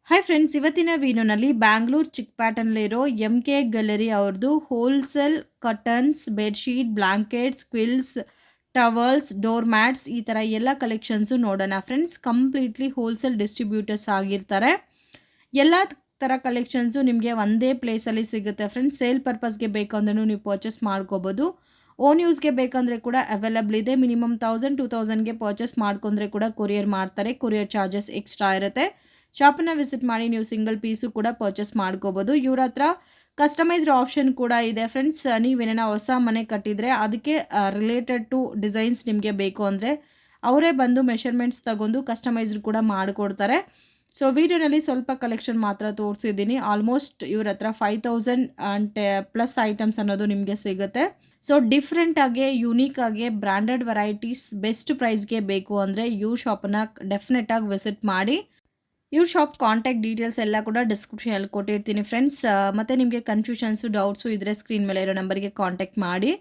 Hi friends, ಇವತ್ತಿನ ವಿಡಿಯೋನಲ್ಲಿ ಬ್ಯಾಂಗ್ಳೂರ್ ಚಿಕ್ಕಪೇಟೆನಲ್ಲಿರೋ MK ಗ್ಯಾಲರಿ ಅವ್ರದ್ದು wholesale curtains, bedsheet, blankets, quilts, towels, door mats ಈ ಥರ ಎಲ್ಲ ಕಲೆಕ್ಷನ್ಸು ನೋಡೋಣ ಫ್ರೆಂಡ್ಸ್. ಕಂಪ್ಲೀಟ್ಲಿ ಹೋಲ್ಸೇಲ್ ಡಿಸ್ಟ್ರಿಬ್ಯೂಟರ್ಸ್ ಆಗಿರ್ತಾರೆ. ಎಲ್ಲ ಥರ ಕಲೆಕ್ಷನ್ಸು ನಿಮಗೆ ಒಂದೇ ಪ್ಲೇಸಲ್ಲಿ ಸಿಗುತ್ತೆ ಫ್ರೆಂಡ್ಸ್. ಸೇಲ್ ಪರ್ಪಸ್ಗೆ ಬೇಕಂದ್ರೂ ನೀವು ಪರ್ಚೇಸ್ ಮಾಡ್ಕೋಬೋದು. ಓನ್ ಯೂಸ್ಗೆ ಬೇಕಂದರೆ ಕೂಡ ಅವೈಲಬಲ್ ಇದೆ. ಮಿನಿಮಮ್ 1000-2000ಗೆ ಪರ್ಚೇಸ್ ಮಾಡ್ಕೊಂಡ್ರೆ ಕೂಡ ಕೊರಿಯರ್ ಮಾಡ್ತಾರೆ. ಕೊರಿಯರ್ ಚಾರ್ಜಸ್ ಎಕ್ಸ್ಟ್ರಾ ಇರುತ್ತೆ. ಶಾಪನ್ನು ವಿಸಿಟ್ ಮಾಡಿ ನೀವು ಸಿಂಗಲ್ ಪೀಸು ಕೂಡ ಪರ್ಚೇಸ್ ಮಾಡ್ಕೋಬೋದು. ಇವ್ರ ಹತ್ರ ಕಸ್ಟಮೈಸ್ಡ್ ಆಪ್ಷನ್ ಕೂಡ ಇದೆ ಫ್ರೆಂಡ್ಸ್. ನೀವೇನ ಹೊಸ ಮನೆ ಕಟ್ಟಿದರೆ ಅದಕ್ಕೆ ರಿಲೇಟೆಡ್ ಟು ಡಿಸೈನ್ಸ್ ನಿಮಗೆ ಬೇಕು ಅಂದರೆ ಅವರೇ ಬಂದು ಮೆಷರ್ಮೆಂಟ್ಸ್ ತಗೊಂಡು ಕಸ್ಟಮೈಸ್ಡ್ ಕೂಡ ಮಾಡಿಕೊಡ್ತಾರೆ. ಸೊ ವಿಡಿಯೋನಲ್ಲಿ ಸ್ವಲ್ಪ ಕಲೆಕ್ಷನ್ ಮಾತ್ರ ತೋರಿಸಿದ್ದೀನಿ. ಆಲ್ಮೋಸ್ಟ್ ಇವ್ರ ಹತ್ರ 5000 ಪ್ಲಸ್ ಐಟಮ್ಸ್ ಅನ್ನೋದು ನಿಮಗೆ ಸಿಗುತ್ತೆ. ಸೊ ಡಿಫ್ರೆಂಟಾಗಿ ಯುನೀಕಾಗಿ ಬ್ರ್ಯಾಂಡೆಡ್ ವೆರೈಟೀಸ್ ಬೆಸ್ಟ್ ಪ್ರೈಸ್ಗೆ ಬೇಕು ಅಂದರೆ ಇವ್ರ ಶಾಪನ್ನು ಡೆಫಿನೆಟಾಗಿ ವಿಸಿಟ್ ಮಾಡಿ. ಇವ್ರ ಶಾಪ್ ಕಾಂಟ್ಯಾಕ್ಟ್ ಡೀಟೇಲ್ಸ್ ಎಲ್ಲ ಕೂಡ ಡಿಸ್ಕ್ರಿಪ್ಷನಲ್ಲಿ ಕೊಟ್ಟಿರ್ತೀನಿ ಫ್ರೆಂಡ್ಸ್. ಮತ್ತು ನಿಮಗೆ ಕನ್ಫ್ಯೂಷನ್ಸು ಡೌಟ್ಸು ಇದ್ದರೆ ಸ್ಕ್ರೀನ್ ಮೇಲೆ ಇರೋ ನಂಬರ್ಗೆ ಕಾಂಟ್ಯಾಕ್ಟ್ ಮಾಡಿ.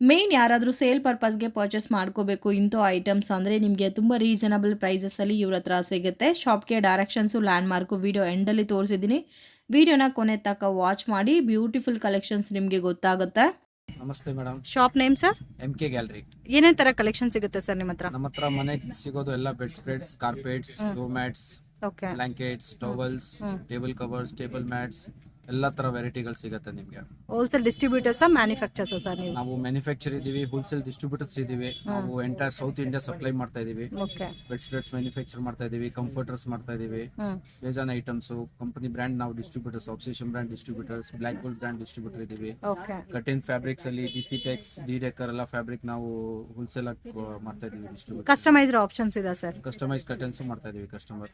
ಮೇನ್ ಯಾರಾದರೂ ಸೇಲ್ ಪರ್ಪಸ್ಗೆ ಪರ್ಚೇಸ್ ಮಾಡ್ಕೋಬೇಕು ಇಂಥ ಐಟಮ್ಸ್ ಅಂದರೆ ನಿಮಗೆ ತುಂಬ ರೀಸನಬಲ್ ಪ್ರೈಸಸಲ್ಲಿ ಇವ್ರ ಹತ್ರ ಸಿಗುತ್ತೆ. ಶಾಪ್ಗೆ ಡೈರೆಕ್ಷನ್ಸು ಲ್ಯಾಂಡ್ ಮಾರ್ಕು ವಿಡಿಯೋ ಎಂಡಲ್ಲಿ ತೋರಿಸಿದ್ದೀನಿ. ವಿಡಿಯೋನ ಕೊನೆ ತನಕ ವಾಚ್ ಮಾಡಿ. ಬ್ಯೂಟಿಫುಲ್ ಕಲೆಕ್ಷನ್ಸ್ ನಿಮಗೆ ಗೊತ್ತಾಗುತ್ತೆ. ನಮಸ್ತೆ madam. Shop name sir? MK gallery. ಏನೇನು ಥರ ಕಲೆಕ್ಷನ್ ಸಿಗುತ್ತೆ ಸರ್ ನಿಮ್ಮ ಹತ್ರ? ನಮ್ಮ ಹತ್ರ ಮನೆಗೆ ಸಿಗೋದು ಎಲ್ಲ bed spreads, carpets, door mats, okay, blankets, towels, table covers, table mats ಎಲ್ಲ ತರ ವೆರೈಟಿಗಳು ಸಿಗುತ್ತೆ ನಿಮಗೆ. ಹೋಲ್ಸೇಲ್ ಡಿಸ್ಟ್ರಿಬ್ಯೂಟರ್ಸ್ ಮ್ಯಾನುಫ್ಯಾಕ್ಚರ್ಸ್ ಸರ್ ನೀವು? ನಾವು ಮ್ಯಾನುಫ್ಯಾಕ್ಚರ್ ಇದೀವಿ, ಹೋಲ್ಸೇಲ್ ಡಿಸ್ಟ್ರಿಬ್ಯೂಟರ್ಸ್ ಇದೀವಿ. ನಾವು ಎಂಟೈರ್ ಸೌತ್ ಇಂಡಿಯಾ ಸಪ್ಲೈ ಮಾಡ್ತಾ ಇದೀವಿ. ಓಕೆ, ಬೆಡ್ ಸ್ಪ್ರೆಡ್ಸ್ ಮ್ಯಾನುಫ್ಯಾಕ್ಚರ್ ಮಾಡ್ತಾ ಇದೀವಿ, ಕಂಫರ್ಟರ್ಸ್ ಮಾಡ್ತಾ ಇದೀವಿ, ಬೇಜಾನ್ ಐಟಮ್ಸ್ ಕಂಪನಿ ಬ್ರ್ಯಾಂಡ್ ನಾವು distributors, obsession brand distributors, black gold brand distributor ಇದೀವಿ. ಓಕೆ, ಕಟಿನ್ ಫ್ಯಾಬ್ರಿಕ್ಸ್ ಅಲ್ಲಿ ಡಿಸಿಟೆಕ್ಸ್, ಡಿಡೆಕರ್ ಎಲ್ಲ ಫ್ಯಾಬ್ರಿಕ್ ನಾವು ಹೋಲ್ಸೇಲ್ ಆಗಿ ಮಾಡ್ತಾ ಇದೀವಿ ಡಿಸ್ಟ್ರಿಬ್ಯೂಟರ್. ಕಸ್ಟಮೈಸ್ಡ್ ಆಪ್ಷನ್ಸ್ ಇದೆ ಸರ್? ಕಸ್ಟಮೈಸ್ ಕಟನ್ಸ್ ಮಾಡ್ತಾ ಇದೀವಿ. ಕಸ್ಟಮರ್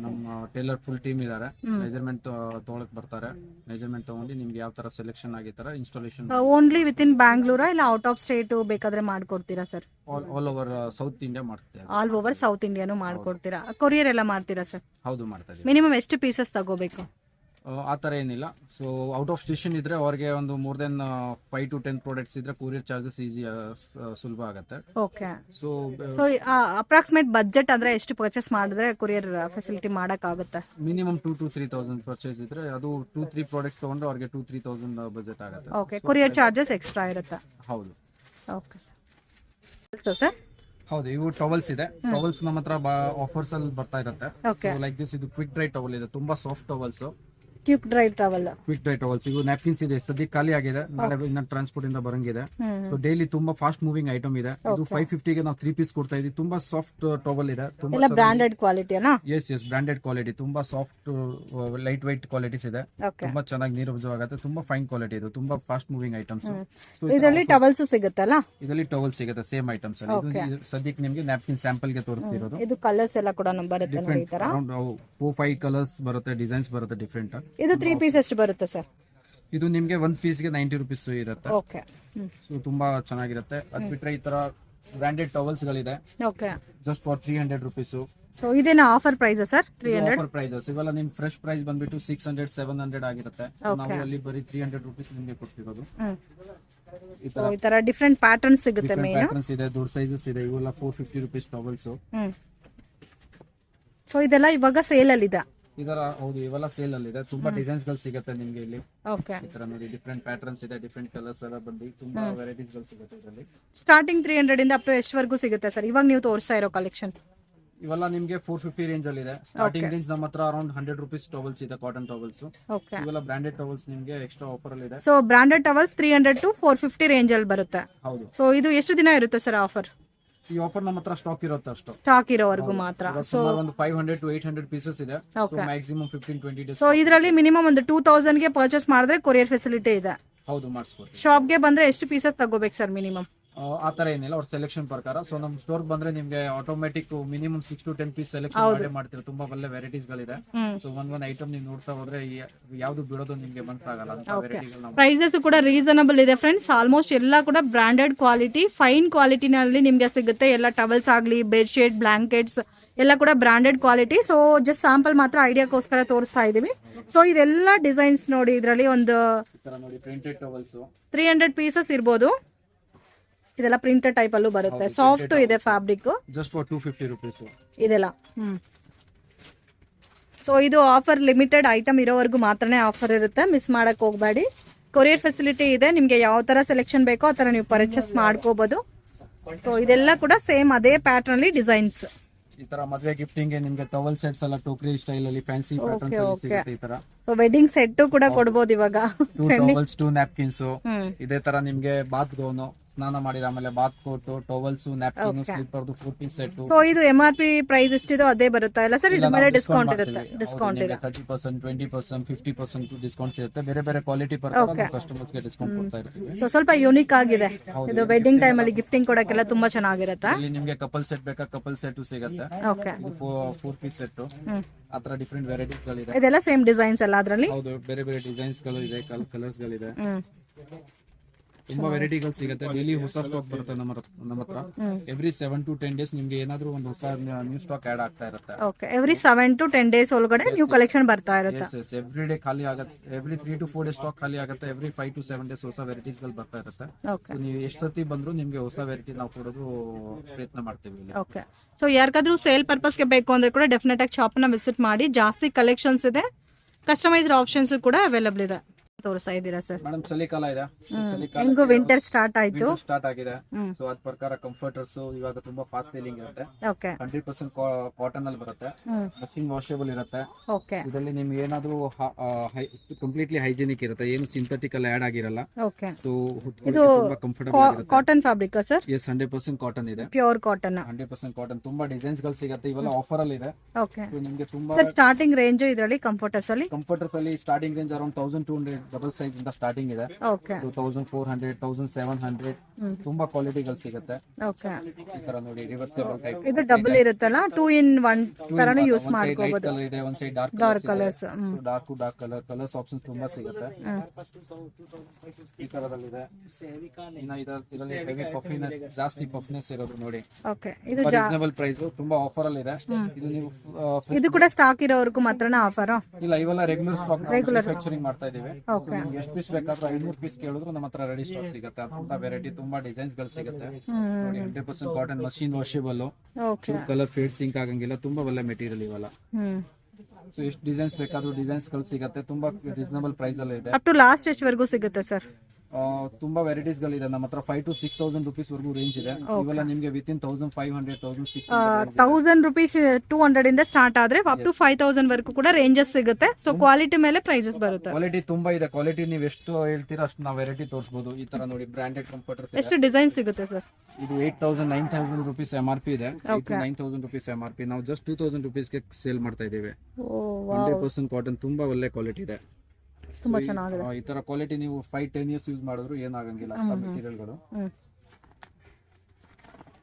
ನಮ್ಮ ಟೇಲರ್ ಫುಲ್ ಟೀಮ್ ಇದಾರೆ. ಮೆಜರ್ಮೆಂಟ್ ತೊಗೊಳಕ್ ಬರ್ತಾರೆ. ಮೆಜರ್ಮೆಂಟ್ ತಗೊಂಡು ನಿಮ್ಗೆ ಯಾವ ತರ ಸೆಲೆಕ್ಷನ್ ಆಗಿತರ ಇನ್ಸ್ಟಾಲೇಷನ್. ಓನ್ಲಿ ವಿತ್ ಇನ್ ಬ್ಯಾಂಗ್ಳೂರಾ ಇಲ್ಲ ಔಟ್ ಆಫ್ ಸ್ಟೇಟ್ ಬೇಕಾದ್ರೆ ಮಾಡ್ಕೊಡ್ತೀರಾ sir? All over south India ಮಾಡ್ತೇವೆ. ಆಲ್ ಓವರ್ ಸೌತ್ ಇಂಡಿಯಾನು ಮಾಡ್ಕೊಡ್ತೀರಾ? ಕೊರಿಯರ್ ಎಲ್ಲ ಮಾಡ್ತೀರಾ ಸರ್? ಹೌದು, ಮಾಡ್ತಾ ಇದೀವಿ. ಮಿನಿಮಮ್ ಎಷ್ಟು ಪೀಸಸ್ ತಗೋಬೇಕು? ಆ ತರ ಏನಿಲ್ಲ. ಸೊ ಔಟ್ ಆಫ್ ಸ್ಟೇಷನ್ ಇದ್ರೆ ಅವ್ರಿಗೆ ಒಂದು ಮೋರ್ ದೆನ್ 5 to 10 ಪ್ರಾಡಕ್ಟ್ಸ್ ಇದ್ರೆ ಕೊರಿಯರ್ ಚಾರ್ಜಸ್ ಈಸಿ ಸುಲಭ ಆಗುತ್ತೆ. ಓಕೆ, ಸೊ ಅಪ್ರಾಕ್ಸಿಮೇಟ್ ಬಜೆಟ್ ಅಂದ್ರೆ ಎಷ್ಟು ಪರ್ಚೇಸ್ ಮಾಡಿದ್ರೆ ಕೊರಿಯರ್ ಫೆಸಿಲಿಟಿ ಮಾಡಕ್ ಆಗುತ್ತೆ? ಮಿನಿಮಮ್ 2,000 to 3,000 ಪರ್ಚೇಸ್ ಇದ್ರೆ ಅದು 2-3 ಪ್ರಾಡಕ್ಟ್ಸ್ ತಗೊಂಡ್ರೆ ಅವ್ರಿಗೆ 2,000-3,000 ಬಜೆಟ್ ಆಗುತ್ತೆ. ಓಕೆ, ಕೊರಿಯರ್ ಚಾರ್ಜಸ್ ಎಕ್ಸ್ಟ್ರಾ ಇರುತ್ತೆ? ಹೌದು. Okay sir. ಹೌದು, ಇವು ಟವಲ್ಸ್ ಇದೆ. ಟವಲ್ಸ್ ನಮ್ಮ ಹತ್ರ ಆಫರ್ಸ್ ಅಲ್ಲಿ ಬರ್ತಾ ಇರುತ್ತೆ. ಓಕೆ, ಲೈಕ್ ದಿಸ್, ಇದು ಕ್ವಿಕ್ ಡ್ರೈ ಟವಲ್ ಇದೆ, ತುಂಬಾ soft towels. Quick dry towel. Quick dry towels. ಇವು ನ್ಯಾಪ್ಕಿನ್ಸ್ ಇದೆ, ಸದ್ಯಕ್ಕೆ ಖಾಲಿ ಆಗಿದೆ, ನಾಳೆ ಇನ್ನ ಟ್ರಾನ್ಸ್ಪೋರ್ಟ್ ಇಂದ ಬರಂಗಿದೆ. ಸೊ ಡೈಲಿ ತುಂಬಾ ಫಾಸ್ಟ್ ಮೂವಿಂಗ್ ಐಟಮ್ ಇದೆ. ಇದು 550 ಗೆ ನಾವು 3 ಪೀಸ್ ಕೊಡ್ತಾ ಇದೀವಿ. ತುಂಬಾ ಸಾಫ್ಟ್ ಟವಲ್ ಇದೆ. ಎಲ್ಲ ಬ್ರಾಂಡೆಡ್ ಕ್ವಾಲಿಟಿ ಅಲ್ಲ? Yes, branded quality. ತುಂಬಾ ಸಾಫ್ಟ್ ಲೈಟ್ ವೈಟ್ ಕ್ವಾಲಿಟೀಸ್ ಇದೆ. ತುಂಬಾ ಚೆನ್ನಾಗಿ ನೀರು ಆಗುತ್ತೆ. ತುಂಬಾ ಫೈನ್ ಕ್ವಾಲಿಟಿ ಇದು. ತುಂಬಾ ಫಾಸ್ಟ್ ಮೂವಿಂಗ್ ಐಟಮ್ಸ್. ಇದರಲ್ಲಿ ಟವಲ್ಸ್ ಸಿಗುತ್ತಲ್ಲ? ಇದರಲ್ಲಿ ಟವಲ್ ಸಿಗುತ್ತೆ, ಸೇಮ್ ಐಟಮ್ಸ್ ಅಲ್ಲಿ. ಇದು ಸದ್ಯಕ್ಕೆ ನಿಮಗೆ ನ್ಯಾಪ್ಕಿನ್ ಸ್ಯಾಂಪಲ್ ಗೆ ತೋರಿಸ್ತಿರೋದು. ಇದು ಕಲರ್ಸ್ ಎಲ್ಲ ಕೂಡ ಬರುತ್ತೆ ನೋಡಿ, ಈ ತರ 4-5 ಕಲರ್ಸ್ ಬರುತ್ತೆ, ಡಿಸೈನ್ಸ್ ಬರುತ್ತೆ ಡಿಫ್ರೆಂಟ್. ಇದು 3 ಪೀಸ್ ಎಷ್ಟು ಬರುತ್ತೆ ಸರ್? ಇದು ನಿಮಗೆ 1 ಪೀಸ್ಗೆ 90 rupees ಇರುತ್ತೆ. ಓಕೆ, ಸೊ ತುಂಬಾ ಚೆನ್ನಾಗಿರುತ್ತೆ. ಅದ್ ಬಿಟ್ರೆ ಈ ತರ ಬ್ರಾಂಡೆಡ್ ಟವಲ್ಸ್ ಗಳಿದೆ. Okay, just for 300 rupees. So ಇದೇನಾ offer price sir? 300 offer prices ಇವೆಲ್ಲ ನಿಮ್ ಫ್ರೆಶ್ ಪ್ರೈಸ್ ಬಂದ್ಬಿಟ್ಟು 600-700 ಆಗಿರುತ್ತೆ. ನಾವು ಅಲ್ಲಿ ಬರೀ 300 rupees ನಿಮಗೆ ಕೊಡ್ತಿರೋದು. ಈ ತರ ಡಿಫರೆಂಟ್ ಪ್ಯಾಟರ್ನ್ಸ್ ಸಿಗುತ್ತೆ. ಮೇನ್ ಪ್ಯಾಟರ್ನ್ಸ್ ಇದೆ, ದೊಡ್ಡ ಸೈಜಸ್ ಇದೆ. ಇವೆಲ್ಲ 450 rupees ಟವಲ್ಸ್. ಸೊ ಇದೆಲ್ಲ ಇವಾಗ ಸೇಲ್ ಅಲ್ಲಿ ಇದೆ? ಇದರ ಹೌದು, ಇವೆಲ್ಲ ಸೇಲ್ ಅಲ್ಲಿ ಇದೆ. ತುಂಬಾ ಡಿಸೈನ್ಸ್ ಗಳು ಸಿಗುತ್ತೆ ನಿಮ್ಗೆ ಇಲ್ಲಿ. ಓಕೆ, ಈ ತರ ನೋಡಿ, ಡಿಫರೆಂಟ್ ಪ್ಯಾಟರ್ನ್ಸ್ ಇದೆ, ಡಿಫರೆಂಟ್ ಕಲರ್ಸ್ ಎಲ್ಲ ಬಂದು ತುಂಬಾ ವೆರೈಟೀಸ್ ಗಳು ಸಿಗುತ್ತೆ ಇದರಲ್ಲಿ. ಸ್ಟಾರ್ಟಿಂಗ್ 300 ಇಂದ ಅಪ್ ಟು ಎಷ್ಟವರೆಗೂ ಸಿಗುತ್ತೆ ಸರ್ ಇವಾಗ ನೀವು ತೋರಿಸ್ತಾ ಇರೋ ಕಲೆಕ್ಷನ್? ಇವೆಲ್ಲ ನಿಮ್ಗೆ 450 ರೇಂಜ್ ಅಲ್ಲಿ ಇದೆ. ಸ್ಟಾರ್ಟಿಂಗ್ ರೇಂಜ್ ನಮ್ಮ ಹತ್ರ ಅರೌಂಡ್ 100 rupees ಟವಲ್ಸ್ ಇದೆ, ಕಾಟನ್ ಟವಲ್ಸ್. ಓಕೆ, ಇವೆಲ್ಲ ಬ್ರಾಂಡೆಡ್ ಟವಲ್ಸ್ ನಿಮ್ಗೆ ಎಕ್ಸ್ಟ್ರಾ ಆಫರ್ ಅಲ್ಲಿ ಇದೆ. So branded towels 300 to 450 range ಅಲ್ಲಿ ಬರುತ್ತೆ. ಹೌದು. ಸೊ ಇದು ಎಷ್ಟು ದಿನ ಇರುತ್ತೆ ಸರ್ ಆಫರ್? ಈ ಆಫರ್ ನಮ್ಮ ಹತ್ರ ಸ್ಟಾಕ್ ಇರುತ್ತೆ ಅಷ್ಟು. ಸ್ಟಾಕ್ ಇರೋವರೆಗೂ ಮಾತ್ರ. ಸೊ ಒಂದು 500 to 800 ಪೀಸಸ್ ಇದೆ. So maximum 15-20 days. ಸೊ ಇದರಲ್ಲಿ ಮಿನಿಮಮ್ ಒಂದು 2000 ಗೆ ಪರ್ಚೇಸ್ ಮಾಡಿದ್ರೆ ಕೊರಿಯರ್ ಫೆಸಿಲಿಟಿ ಇದೆ? ಹೌದು, ಮಾಡಿಸ್ಕೊಡ್ತೀವಿ. ಶಾಪ್ಗೆ ಬಂದ್ರೆ ಎಷ್ಟು ಪೀಸಸ್ ತಗೋಬೇಕು ಸರ್ ಮಿನಿಮಮ್? ಆ ತರ ಏನಿಲ್ಲ, ಅವ್ರ ಸೆಲೆಕ್ಷನ್ ಪ್ರಕಾರ. ಸೊ ನಮ್ ಸ್ಟೋರ್ ಬಂದ್ರೆ ನಿಮ್ಗೆ automatic minimum 6 to 10 piece selection ಮಾಡ್ತೀರಾ. ತುಂಬಾ ಒಳ್ಳೆ ವೆರೈಟೀಸ್ ಗಳಿದೆ. ಸೊ ಒಂದ್ ಐಟಮ್ ನೀವು ನೋಡ್ತಾ ಹೋದ್ರೆ ಯಾವ್ದು ಬಿಡೋದು ನಿಮ್ಗೆ ಮನ್ಸಾಗಲ್ಲ ಅಂತ ವೆರೈಟಿಗಳು. ಪ್ರೈಸಸ್ ಕೂಡ ರೀಸನಬಲ್ ಇದೆ ಫ್ರೆಂಡ್ಸ್. ಆಲ್ಮೋಸ್ಟ್ ಎಲ್ಲ ಕೂಡ ಬ್ರಾಂಡೆಡ್ ಕ್ವಾಲಿಟಿ, ಫೈನ್ ಕ್ವಾಲಿಟಿನಲ್ಲಿ ನಿಮ್ಗೆ ಸಿಗುತ್ತೆ. ಎಲ್ಲ ಟವಲ್ಸ್ ಆಗಲಿ, ಬೆಡ್ ಶೀಟ್, ಬ್ಲಾಂಕೆಟ್ಸ್ ಎಲ್ಲ ಕೂಡ branded quality. So just sample ಮಾತ್ರ ಐಡಿಯಾಗೋಸ್ಕರ ತೋರಿಸ್ತಾ ಇದೀವಿ. ಸೊ ಇದೆಲ್ಲ ಡಿಸೈನ್ಸ್ ನೋಡಿ, ಇದರಲ್ಲಿ ಒಂದು 300 ಪೀಸಸ್ ಇರ್ಬೋದು. ಇದೆಲ್ಲ ಪ್ರಿಂಟೆಡ್ ಟೈಪ್ ಅಲ್ಲೂ ಬರುತ್ತೆ. ಸಾಫ್ಟ್ ಇದೆ ಫ್ಯಾಬ್ರಿಕ್. ಜಸ್ಟ್ ಫಾರ್ 250 rupees ಇದೆಲ್ಲ. ಸೊ ಇದು ಆಫರ್ ಲಿಮಿಟೆಡ್ ಐಟಮ್ ಇರೋವರೆಗೂ ಮಾತ್ರನೇ ಆಫರ್ ಇರುತ್ತೆ, ಮಿಸ್ ಮಾಡಕ್ ಹೋಗಬೇಡಿ. ಕೊರಿಯರ್ ಫೆಸಿಲಿಟಿ ಇದೆ, ನಿಮಗೆ ಯಾವ ತರ ಸೆಲೆಕ್ಷನ್ ಬೇಕೋ ಆ ತರ ನೀವು ಪರ್ಚೇಸ್ ಮಾಡ್ಕೋಬಹುದು. ಸೊ ಇದೆಲ್ಲ ಕೂಡ ಸೇಮ್ ಅದೇ ಪ್ಯಾಟರ್ನ್ ಅಲ್ಲಿ ಡಿಸೈನ್ಸ್. ಈ ತರ ಮದುವೆ ಗಿಫ್ಟಿಂಗ್ ನಿಮ್ಗೆ ಟವಲ್ ಸೆಟ್ಸ್ ಎಲ್ಲ ಟೋಕ್ರಿ ಸ್ಟೈಲ್ ಅಲ್ಲಿ ಫ್ಯಾನ್ಸಿ ಪ್ಯಾಟರ್ನ್ಸ್ ಅಲ್ಲಿ ಸಿಗುತ್ತೆ. ಈ ತರ ವೆಡ್ಡಿಂಗ್ ಸೆಟ್ ಕೂಡ ಕೊಡಬಹುದು ಇವಾಗ. 2 ಟವಲ್ಸ್ 2 ನ್ಯಾಪ್ಕಿನ್ಸ್, ಇದೇ ತರ ನಿಮ್ಗೆ ಬಾತ್ ಗೌನ್, ಸ್ನಾನ ಮಾಡಿದ ಆಮೇಲೆ bath coat, towels, napkin, slipper 4 piece set. So ಇದು MRP ಪ್ರೈಸ್ ಎಷ್ಟಿದೆ ಅದೇ ಬರುತ್ತಾ ಇಲ್ಲ ಸರ್? ಇದ್ರ ಮೇಲೆ ಡಿಸ್ಕೌಂಟ್ ಇರುತ್ತೆ? ಡಿಸ್ಕೌಂಟ್ ಇದೆ 30%, 20%, 50% ಡಿಸ್ಕೌಂಟ್ಸ್ ಇರುತ್ತೆ. ಬೇರೆ ಬೇರೆ ಕ್ವಾಲಿಟಿ ಪ್ರಕಾರ ಕಸ್ಟಮರ್ಸ್ ಗೆ ಡಿಸ್ಕೌಂಟ್ ಕೊಡ್ತಾ ಇರ್ತೀವಿ. ಸೊ ಸ್ವಲ್ಪ ಯೂನಿಕ್ ಆಗಿದೆ ಇದು, ವೆಡ್ಡಿಂಗ್ ಟೈಮ್ ಅಲ್ಲಿ ಗಿಫ್ಟಿಂಗ್ ಕೊಡಕ್ಕೆಲ್ಲ ತುಂಬಾ ಚೆನ್ನಾಗಿರುತ್ತೆ. ಇಲ್ಲಿ ನಿಮ್ಗೆ ಕಪಲ್ ಸೆಟ್ ಬೇಕಾ ಕಪಲ್ ಸೆಟ್ ಸಿಗುತ್ತೆ. ಓಕೆ, ಇದು 4 ಪೀಸ್ ಸೆಟ್, ಆತರ ಡಿಫರೆಂಟ್ ವೆರೈಟೀಸ್ ಗಳಿದೆ. ಇದೆಲ್ಲ ಸೇಮ್ ಡಿಸೈನ್ಸ್ ಅಲ್ಲ ಅದರಲ್ಲಿ? ಹೌದು, ಬೇರೆ ಬೇರೆ ಡಿಸೈನ್ಸ್ ಗಳು ಇದೆ, ಕಲರ್ಸ್ ಗಳಿದೆ, ತುಂಬಾ ವೆರೈಟಿಗಳು ಸಿಗುತ್ತೆ. ಡೈಲಿ ಹೊಸ ಸ್ಟಾಕ್ ಬರುತ್ತೆ ನಮ್ಮ ಹತ್ರ. ಎವ್ರಿ 7 to 10 ಡೇಸ್ ನಿಮ್ಗೆ ಏನಾದ್ರೂ ಒಂದು ಹೊಸ ನ್ಯೂ ಸ್ಟಾಕ್ ಆಡ್ ಆಗ್ತಾ ಇರುತ್ತೆ. ಓಕೆ, ಎವ್ರಿ 7 to 10 ಡೇಸ್ ಒಳಗಡೆ ನ್ಯೂ ಕಲೆಕ್ಷನ್ ಬರ್ತಾ ಇರುತ್ತೆ. ಎಸ್, ಎವ್ರಿ ಡೇ ಖಾಲಿ ಆಗುತ್ತೆ. ಎವ್ರಿ 3 to 4 ಡೇಸ್ ಸ್ಟಾಕ್ ಖಾಲಿ ಆಗುತ್ತೆ. ಎವ್ರಿ 5 to 7 ಡೇಸ್ ಹೊಸ ವೆರೈಟೀಸ್ ಗಳು ಬರ್ತಾ ಇರುತ್ತೆ. ಸೊ ನೀವು ಎಷ್ಟೊತ್ತಿ ಬಂದ್ರು ನಿಮ್ಗೆ ಹೊಸ ವೆರೈಟಿ ನಾವು ಕೊಡೋದು ಪ್ರಯತ್ನ ಮಾಡ್ತೀವಿ ಇಲ್ಲಿ. ಓಕೆ, ಸೊ ಯಾರಿಗಾದ್ರೂ ಸೇಲ್ ಪರ್ಪಸ್ಗೆ ಬೇಕು ಅಂದ್ರೆ ಕೂಡ ಡೆಫಿನೆಟ್ ಆಗಿ ಶಾಪ್ ನ ವಿಸಿಟ್ ಮಾಡಿ. ಜಾಸ್ತಿ ಕಲೆಕ್ಷನ್ಸ್ ಇದೆ, ಕಸ್ಟಮೈಸ್ಡ್ ಆಪ್ಷನ್ಸ್ ಕೂಡ ಅವೈಲಬಲ್ ಇದೆ. ತೋರಿಸ್ತಾ ಇದ್ದೀರಾ ಸರ್? ಮೇಡಮ್ ಚಳಿಕಾಲ ಇದೆ, ಹೆಂಗು ವಿಂಟರ್ ಸ್ಟಾರ್ಟ್ ಆಯ್ತು, ಸ್ಟಾರ್ಟ್ ಆಗಿದೆ. ಸೊ ಅದ್ ಪ್ರಕಾರ ಕಂಫರ್ಟರ್ಸ್ ಇವಾಗ ತುಂಬಾ ಫಾಸ್ಟ್ ಸೇಲಿಂಗ್ ಇರುತ್ತೆ. ಓಕೆ, 100% ಕಾಟನ್ ಅಲ್ಲಿ ಬರುತ್ತೆ, ಮಷಿನ್ ವಾಷೇಬಲ್ ಇರುತ್ತೆ. ಓಕೆ, ಇದರಲ್ಲಿ ನಿಮ್ಗೆ ಏನಾದ್ರೂ ಕಂಪ್ಲೀಟ್ಲಿ ಹೈಜಿನಿಕ್ ಇರುತ್ತೆ, ಏನು ಸಿಂಥೆಟಿಕ್ ಅಲ್ಲಿ ಆಡ್ ಆಗಿರಲ್ಲ. ಓಕೆ, ಸೊ ತುಂಬಾ ಕಂಫರ್ಟಬಲ್ ಆಗಿರುತ್ತೆ. Cotton fabric sir? Yes, 100% cotton ಇದೆ, ಪ್ಯೂರ್ ಕಾಟನ್. 100% ಕಾಟನ್. ತುಂಬಾ ಡಿಸೈನ್ಸ್ ಗಳು ಸಿಗುತ್ತೆ, ಇವೆಲ್ಲ ಆಫರ್ ಅಲ್ಲಿ ಇದೆ. ಓಕೆ, ನಿಮ್ಗೆ ತುಂಬಾ ಸರ್ ಸ್ಟಾರ್ಟಿಂಗ್ ರೇಂಜ್ ಇದರಲ್ಲಿ ಕಂಫರ್ಟರ್ಸ್ ಅಲ್ಲಿ starting range around 1200 double size ಇಂದ ಸ್ಟಾರ್ಟಿಂಗ್ ಇದೆ. ಓಕೆ, 2400, 1700 ತುಂಬಾ ಕ್ವಾಲಿಟಿಗಳು ಸಿಗುತ್ತೆ. ಓಕೆ, ಈ ತರ ನೋಡಿ, ರಿವರ್ಸಿಬಲ್ ಟೈಪ್. ಇದು ಡಬಲ್ ಇರುತ್ತಲ್ಲ, 2 in 1 ತರನು ಯೂಸ್ ಮಾಡ್ಕೋಬಹುದು. ಕಲರ್ ಇದೆ, ಒಂದ್ side dark colours, dark colours options ತುಂಬಾ ಸಿಗುತ್ತೆ. ಈ ತರದಲ್ಲಿ ಇದೆ. ಇನ್ನ ಇದರಲ್ಲಿ ಹೆವಿ ಪಫಿನೆಸ್, ಜಾಸ್ತಿ ಪಫಿನೆಸ್ ಇರೋದು ನೋಡಿ. ಓಕೆ, ಇದು ರೀಸನಬಲ್ ಪ್ರೈಸ್, ತುಂಬಾ ಆಫರ್ ಅಲ್ಲಿ ಇದೆ. ಇದು ನೀವು ಇದು ಕೂಡ ಸ್ಟಾಕ್ ಇರೋವರೆಗೂ ಮಾತ್ರನಾ ಆಫರ್? ಇಲ್ಲ, ಇವೆಲ್ಲ ರೆಗ್ಯುಲರ್ ಸ್ಟಾಕ್ ಮ್ಯಾನುಫ್ಯಾಕ್ಚರಿಂಗ್ ಮಾಡ್ತಾ ಇದೀವಿ. ನಿಮ್ಗೆ ಎಷ್ಟು ಪೀಸ್ ಬೇಕಾದ್ರೂ 500 ಪೀಸ್ ಕೇಳಿದ್ರು ನಮ್ಮ ಹತ್ರ ರೆಡಿ ಸ್ಟಾಕ್ ಸಿಗುತ್ತೆ. ತುಂಬಾ ವೆರೈಟಿ, ತುಂಬಾ ಡಿಸೈನ್ಸ್ ಗಳು ಸಿಗುತ್ತೆ ನೋಡಿ. 100% cotton, machine washable, colour fade shrink ಆಗಂಗಿಲ್ಲ, ತುಂಬಾ ಒಳ್ಳೆ ಮೆಟೀರಿಯಲ್ ಇವೆಲ್ಲ. ಸೊ ಎಷ್ಟು ಡಿಸೈನ್ಸ್ ಬೇಕಾದ್ರೂ ಡಿಸೈನ್ಸ್ ಗಳು ಸಿಗುತ್ತೆ, ತುಂಬಾ ರೀಸನಬಲ್ ಪ್ರೈಸ್ ಅಲ್ಲಿ ಇದೆ. ಅಪ್ ಟು ಲಾಸ್ಟ್ ಎಷ್ಟವರೆಗೂ ಸಿಗುತ್ತೆ ಸರ್? ತುಂಬಾ ವೆರೈಟೀಸ್ ಗಳಿದೆ ನಮ್ಮ ಹತ್ರ. 5 to 6,000 rupees ವರೆಗೂ ರೇಂಜ್ ಇದೆ. ಇವೆಲ್ಲ ನಿಮಗೆ ವಿತಿನ್ 1500, 1600, 1000 rupees 200 ಇಂದ ಸ್ಟಾರ್ಟ್ ಆದ್ರೆ ಅಪ್ ಟು 5000 ವರೆಗೂ ಕೂಡ ರೇಂಜಸ್ ಸಿಗುತ್ತೆ. ಸೊ ಕ್ವಾಲಿಟಿ ಮೇಲೆ ಪ್ರೈಸಸ್ ಬರುತ್ತೆ. ಕ್ವಾಲಿಟಿ ತುಂಬಾ ಇದೆ. ಕ್ವಾಲಿಟಿ ನೀವು ಎಷ್ಟು ಹೇಳ್ತೀರಾ ಅಷ್ಟು ನಾವು ವೆರೈಟಿ ತೋರಿಸಬಹುದು. ಈ ತರ ನೋಡಿ, ಬ್ರಾಂಡೆಡ್ ಕಂಫರ್ಟರ್ಸ್ ಎಷ್ಟು ಡಿಸೈನ್ ಸಿಗುತ್ತೆ ಸರ್? ಇದು 8,000, 9,000 rupees MRP ಇದೆ. 9,000 rupees MRP. ನಾವು ಜಸ್ಟ್ 2,000 rupees ಗೆ ಸೇಲ್ ಮಾಡ್ತಾ ಇದೀವಿ. 100% ಕಾಟನ್, ತುಂಬಾ ಒಳ್ಳೆ ಕ್ವಾಲಿಟಿ ಇದೆ. ತುಂಬಾ ಚೆನ್ನಾಗಿದೆ. ಈ ತರ ಕ್ವಾಲಿಟಿ ನೀವು 5-10 years ಯೂಸ್ ಮಾಡಿದ್ರು ಏನಾಗಂಗಿಲ್ಲ ಮೆಟೀರಿಯಲ್ಗಳು.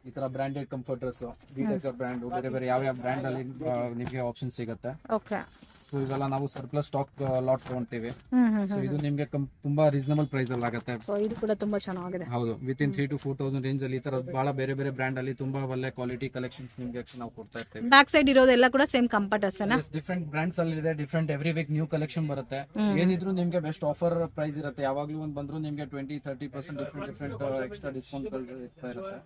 ಈ ತರ ಬ್ರಾಂಡೆಡ್ ಕಂಫರ್ಟರ್ಸ್, ಡಿಟೆಕರ್ ಬ್ರ್ಯಾಂಡ್, ಬೇರೆ ಬೇರೆ ಯಾವ ಬ್ರ್ಯಾಂಡ್ ಅಲ್ಲಿ ನಿಮಗೆ ಆಪ್ಷನ್ ಸಿಗುತ್ತೆ. ಓಕೆ, ಸೊ ಇವೆಲ್ಲ ನಾವು ಸರ್ಪ್ಲಸ್ ಸ್ಟಾಕ್ ಲಾಟ್ ತಗೊಂತೀವಿ. ಸೊ ಇದು ನಿಮಗೆ ತುಂಬಾ ರೀಸನಬಲ್ ಪ್ರೈಸ್ ಅಲ್ಲಿ ಆಗುತ್ತೆ. ಸೊ ಇದು ಕೂಡ ತುಂಬಾ ಚೆನ್ನಾಗಿದೆ. ಹೌದು, ವಿತಿನ್ 3,000 to 4,000 ರೇಂಜ್ ಅಲ್ಲಿ ಈ ತರ ಬಹಳ ಬೇರೆ ಬೇರೆ ಬ್ರ್ಯಾಂಡ್ ಅಲ್ಲಿ ತುಂಬಾ ಒಳ್ಳೆ ಕ್ವಾಲಿಟಿ ಕಲೆಕ್ಷನ್ಸ್ ನಿಮಗೆ ನಾವು ಕೊಡ್ತಾ ಇರ್ತೀವಿ. ಬ್ಯಾಕ್ ಸೈಡ್ ಇರೋದೆಲ್ಲ ಕೂಡ ಸೇಮ್ ಕಂಫರ್ಟರ್ಸ್ ಅನ್ನ ಡಿಫರೆಂಟ್ ಬ್ರ್ಯಾಂಡ್ಸ್ ಅಲ್ಲಿ ಇದೆ. Different every week new collection ಬರುತ್ತೆ. ಏನಿದ್ರು ನಿಮಗೆ ಬೆಸ್ಟ್ ಆಫರ್ ಪ್ರೈಸ್ ಇರುತ್ತೆ. ಯಾವಾಗ್ಲೂ ಒಂದ್ ಬಂದ್ರು ನಿಮಗೆ 20-30% ಡಿಫರೆಂಟ್ ಎಕ್ಸ್ಟ್ರಾ ಡಿಸ್ಕೌಂಟ್ ಇರ್ತಾ ಇರುತ್ತೆ.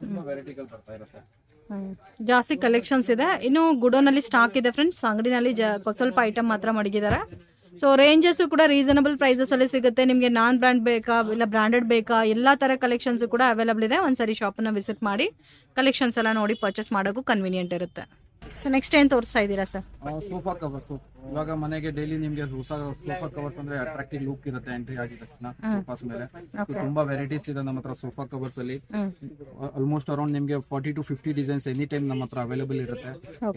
ತುಂಬಾ ವೆರೈಟಿಗಳು ಬರ್ತಾ ಇರುತ್ತೆ. ಜಾಸ್ತಿ ಕಲೆಕ್ಷನ್ಸ್ ಇದೆ. ಇನ್ನು ಗುಡೋನ್ ಅಲ್ಲಿ ಸ್ಟಾಕ್ ಇದೆ ಫ್ರೆಂಡ್ಸ್. ಅಂಗಡಿನಲ್ಲಿ ಸ್ವಲ್ಪ ಐಟಮ್ ಮಾತ್ರ ಮಡಗಿದ್ದಾರೆ. ಸೊ ರೇಂಜಸ್ ಕೂಡ ರೀಸನಬಲ್ ಪ್ರೈಸಸ್ ಅಲ್ಲಿ ಸಿಗುತ್ತೆ. ನಿಮಗೆ ನಾನ್ ಬ್ರ್ಯಾಂಡ್ ಬೇಕಾ ಇಲ್ಲ ಬ್ರಾಂಡೆಡ್ ಬೇಕಾ, ಎಲ್ಲಾ ತರ ಕಲೆಕ್ಷನ್ಸ್ ಕೂಡ ಅವೈಲಬಲ್ ಇದೆ. ಒಂದ್ಸರಿ ಶಾಪ್ ನ ವಿಸಿಟ್ ಮಾಡಿ ಕಲೆಕ್ಷನ್ಸ್ ಎಲ್ಲ ನೋಡಿ ಪರ್ಚೇಸ್ ಮಾಡೋಕ್ಕೂ ಕನ್ವೀನಿಯಂಟ್ ಇರುತ್ತೆ. ಸೊ ನೆಕ್ಸ್ಟ್ ಏನ್ ತೋರಿಸ್ತಾ ಇದ್ದೀರಾ ಸರ್? Sofa covers. ಇವಾಗ ಮನೆಗೆ ಡೈಲಿ ನಿಮ್ಗೆ ಹೊಸ ಸೋಫಾ ಕವರ್ಸ್ ಅಂದ್ರೆ ಅಟ್ರಾಕ್ಟಿವ್ ಲುಕ್ ಇರುತ್ತೆ ಎಂಟ್ರಿ ಆಗಿದ ತಕ್ಷಣ ಸೋಫಾಸ್ ಮೇಲೆ. ತುಂಬಾ ವೆರೈಟೀಸ್ ಇದೆ ನಮ್ಮ ಹತ್ರ ಸೋಫಾ ಕವರ್ಸ್ ಅಲ್ಲಿ. ಆಲ್ಮೋಸ್ಟ್ ಅರೌಂಡ್ ನಿಮ್ಗೆ 40 to 50 ಡಿಸೈನ್ಸ್ ಎನಿ ಟೈಮ್ ನಮ್ಮ ಹತ್ರ ಅವೈಲೇಬಲ್ ಇರುತ್ತೆ.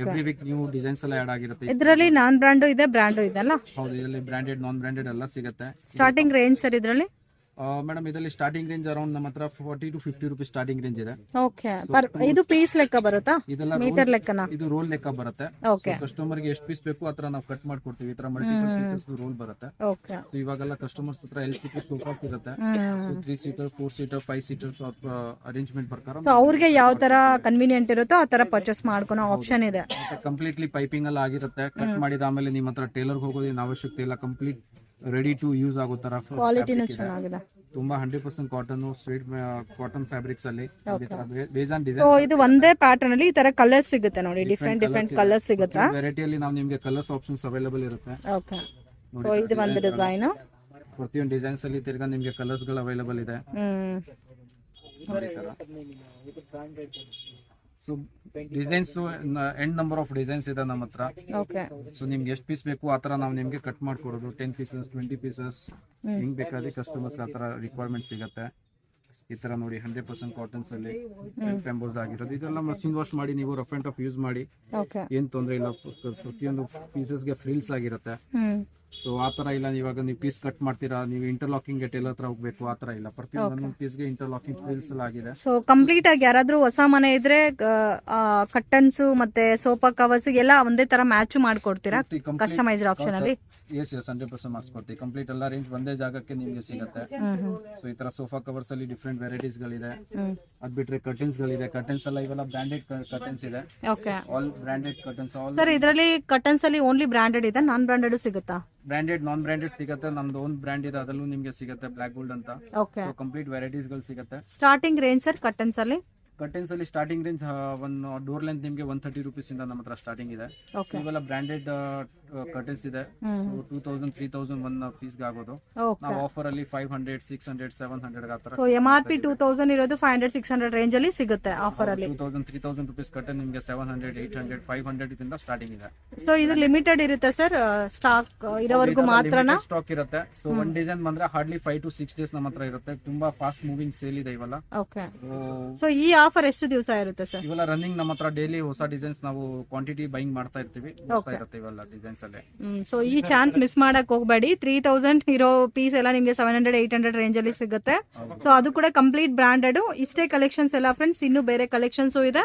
ಎವ್ರಿ ವೀಕ್ ನ್ಯೂ ಡಿಸೈನ್ಸ್ ಎಲ್ಲ ಆಡ್ ಆಗಿರುತ್ತೆ. ಇದರಲ್ಲಿ ನಾನ್ ಬ್ರಾಂಡ್ ಇದೆ, ಬ್ರಾಂಡ್ ಇದೆ ಅಲ್ಲ? ಹೌದು, ಇದರಲ್ಲಿ ಬ್ರಾಂಡೆಡ್, ನಾನ್ ಬ್ರಾಂಡೆಡ್ ಎಲ್ಲ ಸಿಗುತ್ತೆ. ಸ್ಟಾರ್ಟಿಂಗ್ ರೇಂಜ್ ಸರ್ ಇದರಲ್ಲಿ? ಮೇಡಮ್ ಇದರಲ್ಲಿ ಸ್ಟಾರ್ಟಿಂಗ್ ರೇಂಜ್ ಅರೌಂಡ್ ನಮ್ಮ ಹತ್ರ 40 to 50 rupees ಸ್ಟಾರ್ಟಿಂಗ್ ರೇಂಜ್ ಇದೆ. ಓಕೆ, ಇದು ಪೀಸ್ ಲೆಕ್ಕ ಬರುತ್ತಾ? ಇದೆಲ್ಲ ಮೀಟರ್ ಲೆಕ್ಕನಾ? ಇದು ರೋಲ್ ಲೆಕ್ಕ ಬರುತ್ತೆ. ಓಕೆ, ಕಸ್ಟಮರ್ ಗೆ ಎಷ್ಟು ಪೀಸ್ ಬೇಕು ಆತರ ನಾವು ಕಟ್ ಮಾಡ್ಕೊಡ್ತೀವಿ. ಈ ತರ ಮಲ್ಟಿಪಲ್ ಪೀಸಸ್ ರೋಲ್ ಬರುತ್ತೆ. ಓಕೆ, ಇವಾಗೆಲ್ಲ ಕಸ್ಟಮರ್ಸ್ ಹತ್ರ LCP ಸೋಫಾಸ್ ಇರುತ್ತೆ. 3 seater, 4 seater, 5 seaters ಅರೇಂಜ್ಮೆಂಟ್ ಪ್ರಕಾರ ಸೊ ಅವ್ರಿಗೆ ಯಾವ ತರ ಕನ್ವೀನಿಯಂಟ್ ಇರುತ್ತೋ ಆ ತರ ಪರ್ಚೇಸ್ ಮಾಡ್ಕೊಳೋ ಆಪ್ಷನ್ ಇದೆ. ಕಂಪ್ಲೀಟ್ಲಿ ಪೈಪಿಂಗ್ ಎಲ್ಲ ಆಗಿರುತ್ತೆ. ಕಟ್ ಮಾಡಿದ ಆಮೇಲೆ ನಿಮ್ಮ ಹತ್ರ ಟೇಲರ್ ಹೋಗೋದೇನು ಅವಶ್ಯಕತೆ ಇಲ್ಲ. ಕಂಪ್ಲೀಟ್ ರೆಡಿ ಟು ಯೂಸ್ ಆಗೋ ತರ ಕ್ವಾಲಿಟಿನೂ fabric ಇದೆ. ಚೆನ್ನಾಗಿದೆ. ತುಂಬಾ 100% ಕಾಟನ್, ಸ್ಟ್ರೇಟ್ ಕಾಟನ್ ಫ್ಯಾಬ್ರಿಕ್ಸ್ ಅಲ್ಲಿ ಬೇಸ್ ಆನ್ ಸೊ ಡಿಸೈನ್ ಇದು ಒಂದೇ ಪ್ಯಾಟರ್ನ್ ಅಲ್ಲಿ ಈ ತರ ಕಲರ್ಸ್ ಸಿಗುತ್ತೆ ನೋಡಿ, ಡಿಫ್ರೆಂಟ್ ಕಲರ್ಸ್ ಸಿಗುತ್ತಾ? ವೆರೈಟಿಯಲ್ಲಿ ನಾವು ನಿಮಗೆ ಕಲರ್ಸ್ ಆಪ್ಷನ್ಸ್ ಅವೈಲೇಬಲ್ ಇರುತ್ತೆ. ಓಕೆ. ಸೊ ಇದು ಒಂದು ಡಿಸೈನ್, ಪ್ರತಿಯೊಂದು ಡಿಸೈನ್ಸ್ ಅಲ್ಲಿ ತಿರ್ಗಾ ನಿಮಗೆ ಕಲರ್ಸ್ ಗಳು ಅವೈಲೇಬಲ್ ಇದೆ. So designs end number of designs ಇದೆ ನಮ್ಮ ಹತ್ರ. ಓಕೆ. ಸೊ ನಿಮ್ಗೆ ಎಷ್ಟು ಪೀಸ್ ಬೇಕು ಆ ತರ ನಾವು ನಿಮ್ಗೆ ಕಟ್ ಮಾಡ್ಕೊಡೋದು. 10 ಪೀಸಸ್ 20 ಪೀಸಸ್ ಹಿಂಗ್ ಬೇಕಾದ್ರೆ ಕಸ್ಟಮರ್ಸ್ ಆ ತರ ರಿಕ್ವೈರ್ಮೆಂಟ್ ಸಿಗುತ್ತೆ. ಈ ತರ ನೋಡಿ 100% ಕಾಟನ್ಸ್ ಅಲ್ಲಿ ಎಂಬೋಸ್ ಆಗಿರೋದು. ಇದೆಲ್ಲ ಮಷಿನ್ ವಾಶ್ ಮಾಡಿ ನೀವು ರಫ್ ಅಂಡ್ ಟಫ್ ಯೂಸ್ ಮಾಡಿ, ಓಕೆ, ಏನ್ ತೊಂದ್ರೆ ಇಲ್ಲ. ಪ್ರತಿಯೊಂದು ಪೀಸಸ್ಗೆ ಫ್ರಿಲ್ಸ್ ಆಗಿರುತ್ತೆ. ಸೊ ಆ ತರ ಇಲ್ಲ, ಇವಾಗ ನೀವು ಪೀಸ್ ಕಟ್ ಮಾಡ್ತೀರಾ, ನೀವು ಇಂಟರ್ಲಾಕಿಂಗ್ ಟೇಲರ್ ಹತ್ರ ಹೋಗ್ಬೇಕು, ಆ ತರ ಇಲ್ಲ. ಪ್ರತಿಯೊಂದು ಪೀಸ್ಗೆ ಇಂಟರ್ಲಾಕಿಂಗ್ ಫ್ರಿಲ್ಸ್ ಎಲ್ಲ ಆಗಿದೆ. ಸೊ ಕಂಪ್ಲೀಟ್ ಆಗಿ ಯಾರಾದ್ರೂ ಹೊಸ ಮನೆ ಇದ್ರೆ ಕಟ್ಟನ್ಸ್ ಮತ್ತೆ ಸೋಫಾ ಕವರ್ಸ್ ಎಲ್ಲ ಒಂದೇ ತರ ಮ್ಯಾಚ್ ಮಾಡ್ಕೊಡ್ತೀರಾ ಕಸ್ಟಮೈಸ್ಡ್ ಆಪ್ಷನ್ ಅಲ್ಲಿ? ಎಸ್ 100% ಮಾಡಿಸ್ಕೊಡ್ತೀವಿ. ಕಂಪ್ಲೀಟ್ ಎಲ್ಲ ರೇಂಜ್ ಒಂದೇ ಜಾಗಕ್ಕೆ ನಿಮ್ಗೆ ಸಿಗುತ್ತೆ. ಸೊ ಈ ತರ ಸೋಫಾ ಕವರ್ಸ್ ಅಲ್ಲಿ ಡಿಫ್ರೆಂಟ್ ವೆರೈಟೀಸ್ ಗಳಿದೆ. ಅದ್ ಬಿಟ್ರೆ ಕರ್ಟನ್ಸ್ ಗಳಿದೆ. ಕರ್ಟನ್ಸ್ ಎಲ್ಲ ಇವೆಲ್ಲ ಬ್ರಾಂಡೆಡ್ ಕರ್ಟನ್ಸ್ ಇದೆ. Okay. All branded curtains. All sir ಇದರಲ್ಲಿ ಕರ್ಟನ್ಸ್ ಅಲ್ಲಿ ಓನ್ಲಿ ಬ್ರಾಂಡೆಡ್ ಇದೆ, ನಾನ್ ಬ್ರಾಂಡೆಡ್ ಸಿಗುತ್ತಾ? ಬ್ರಾಂಡೆಡ್, ನಾನ್ ಬ್ರಾಂಡೆಡ್ ಸಿಗುತ್ತೆ. ನಮ್ದು ಓನ್ ಬ್ರಾಂಡ್ ಇದೆ, ಅದರಲ್ಲೂ ನಿಮ್ಗೆ ಸಿಗುತ್ತೆ, ಬ್ಲಾಕ್ ಗೋಲ್ಡ್ ಅಂತ. ಓಕೆ. ಸೊ ಕಂಪ್ಲೀಟ್ ವೆರೈಟೀಸ್ ಗಳು ಸಿಗುತ್ತೆ. ಸ್ಟಾರ್ಟಿಂಗ್ ರೇಂಜ್ ಸರ್ ಕರ್ಟನ್ಸ್ ಅಲ್ಲಿ? ಕರ್ಟನ್ಸ್ ಅಲ್ಲಿ ಸ್ಟಾರ್ಟಿಂಗ್ ರೇಂಜ್ ಒಂದು ಡೋರ್ ಲೆಂತ್ ನಿಮ್ಗೆ 130 rupees ಇಂದ ನಮ್ಮ ಹತ್ರ ಸ್ಟಾರ್ಟಿಂಗ್ ಇದೆ. ಓಕೆ. ಇವೆಲ್ಲ ಬ್ರಾಂಡೆಡ್ ಕರ್ಟನ್ಸ್ ಇದೆ. 2000 3000 ಒನ್ ಪೀಸ್ ಆಗೋದು. ಓಕೆ. ನಾವು ಆಫರ್ ಅಲ್ಲಿ 500 600 700 ಆ ತರ. ಸೊ MRP 2000 ಇರೋದು 500 600 ರೇಂಜ್ ಅಲ್ಲಿ ಸಿಗುತ್ತೆ ಆಫರ್ ಅಲ್ಲಿ. 2000 3000 rupees ಕರ್ಟನ್ ನಿಮ್ಗೆ 700 800 500 ಇಂದ ಸ್ಟಾರ್ಟಿಂಗ್ ಇದೆ. ಸೊ ಇದು ಲಿಮಿಟೆಡ್ ಇರುತ್ತೆ ಸರ್, ಸ್ಟಾಕ್ ಇರೋವರೆಗೂ ಮಾತ್ರನಾ? ಸ್ಟಾಕ್ ಇರುತ್ತೆ. ಸೊ ಒಂದ್ ಡಿಸೈನ್ ಬಂದ್ರೆ ಹಾರ್ಡ್ಲಿ 5 to 6 days ನಮ್ಮ ಹತ್ರ ಇರುತ್ತೆ. ತುಂಬಾ ಫಾಸ್ಟ್ ಮೂವಿಂಗ್ ಸೇಲ್ ಇದೆ ಇವೆಲ್ಲ. ಓಕೆ. ಸೊ ಈ ಆಫರ್ ಎಷ್ಟು ದಿವಸ ಇರುತ್ತೆ ಸರ್? ಇವೆಲ್ಲ ರನ್ನಿಂಗ್ ನಮ್ಮ ಹತ್ರ ಡೈಲಿ ಹೊಸ ಡಿಸೈನ್ಸ್ ನಾವು ಕ್ವಾಂಟಿಟಿ ಬೈಂಗ್ ಮಾಡ್ತಾ ಇರ್ತೀವಿ. ಇರುತ್ತೆ ಇವೆಲ್ಲ ಡಿಸೈನ್ಸ್ ಅಲ್ಲಿ. ಸೊ ಈ ಚಾನ್ಸ್ ಮಿಸ್ ಮಾಡಕ್ ಹೋಗ್ಬೇಡಿ. 3000 ಇರೋ ಪೀಸ್ ಎಲ್ಲ ನಿಮ್ಗೆ 700 800 ರೇಂಜ್ ಅಲ್ಲಿ ಸಿಗುತ್ತೆ. ಸೊ ಅದು ಕೂಡ ಕಂಪ್ಲೀಟ್ ಬ್ರಾಂಡೆಡ್. ಇಷ್ಟೇ ಕಲೆಕ್ಷನ್ಸ್ ಎಲ್ಲ ಫ್ರೆಂಡ್ಸ್, ಇನ್ನು ಬೇರೆ ಕಲೆಕ್ಷನ್ಸ್ ಇದೆ.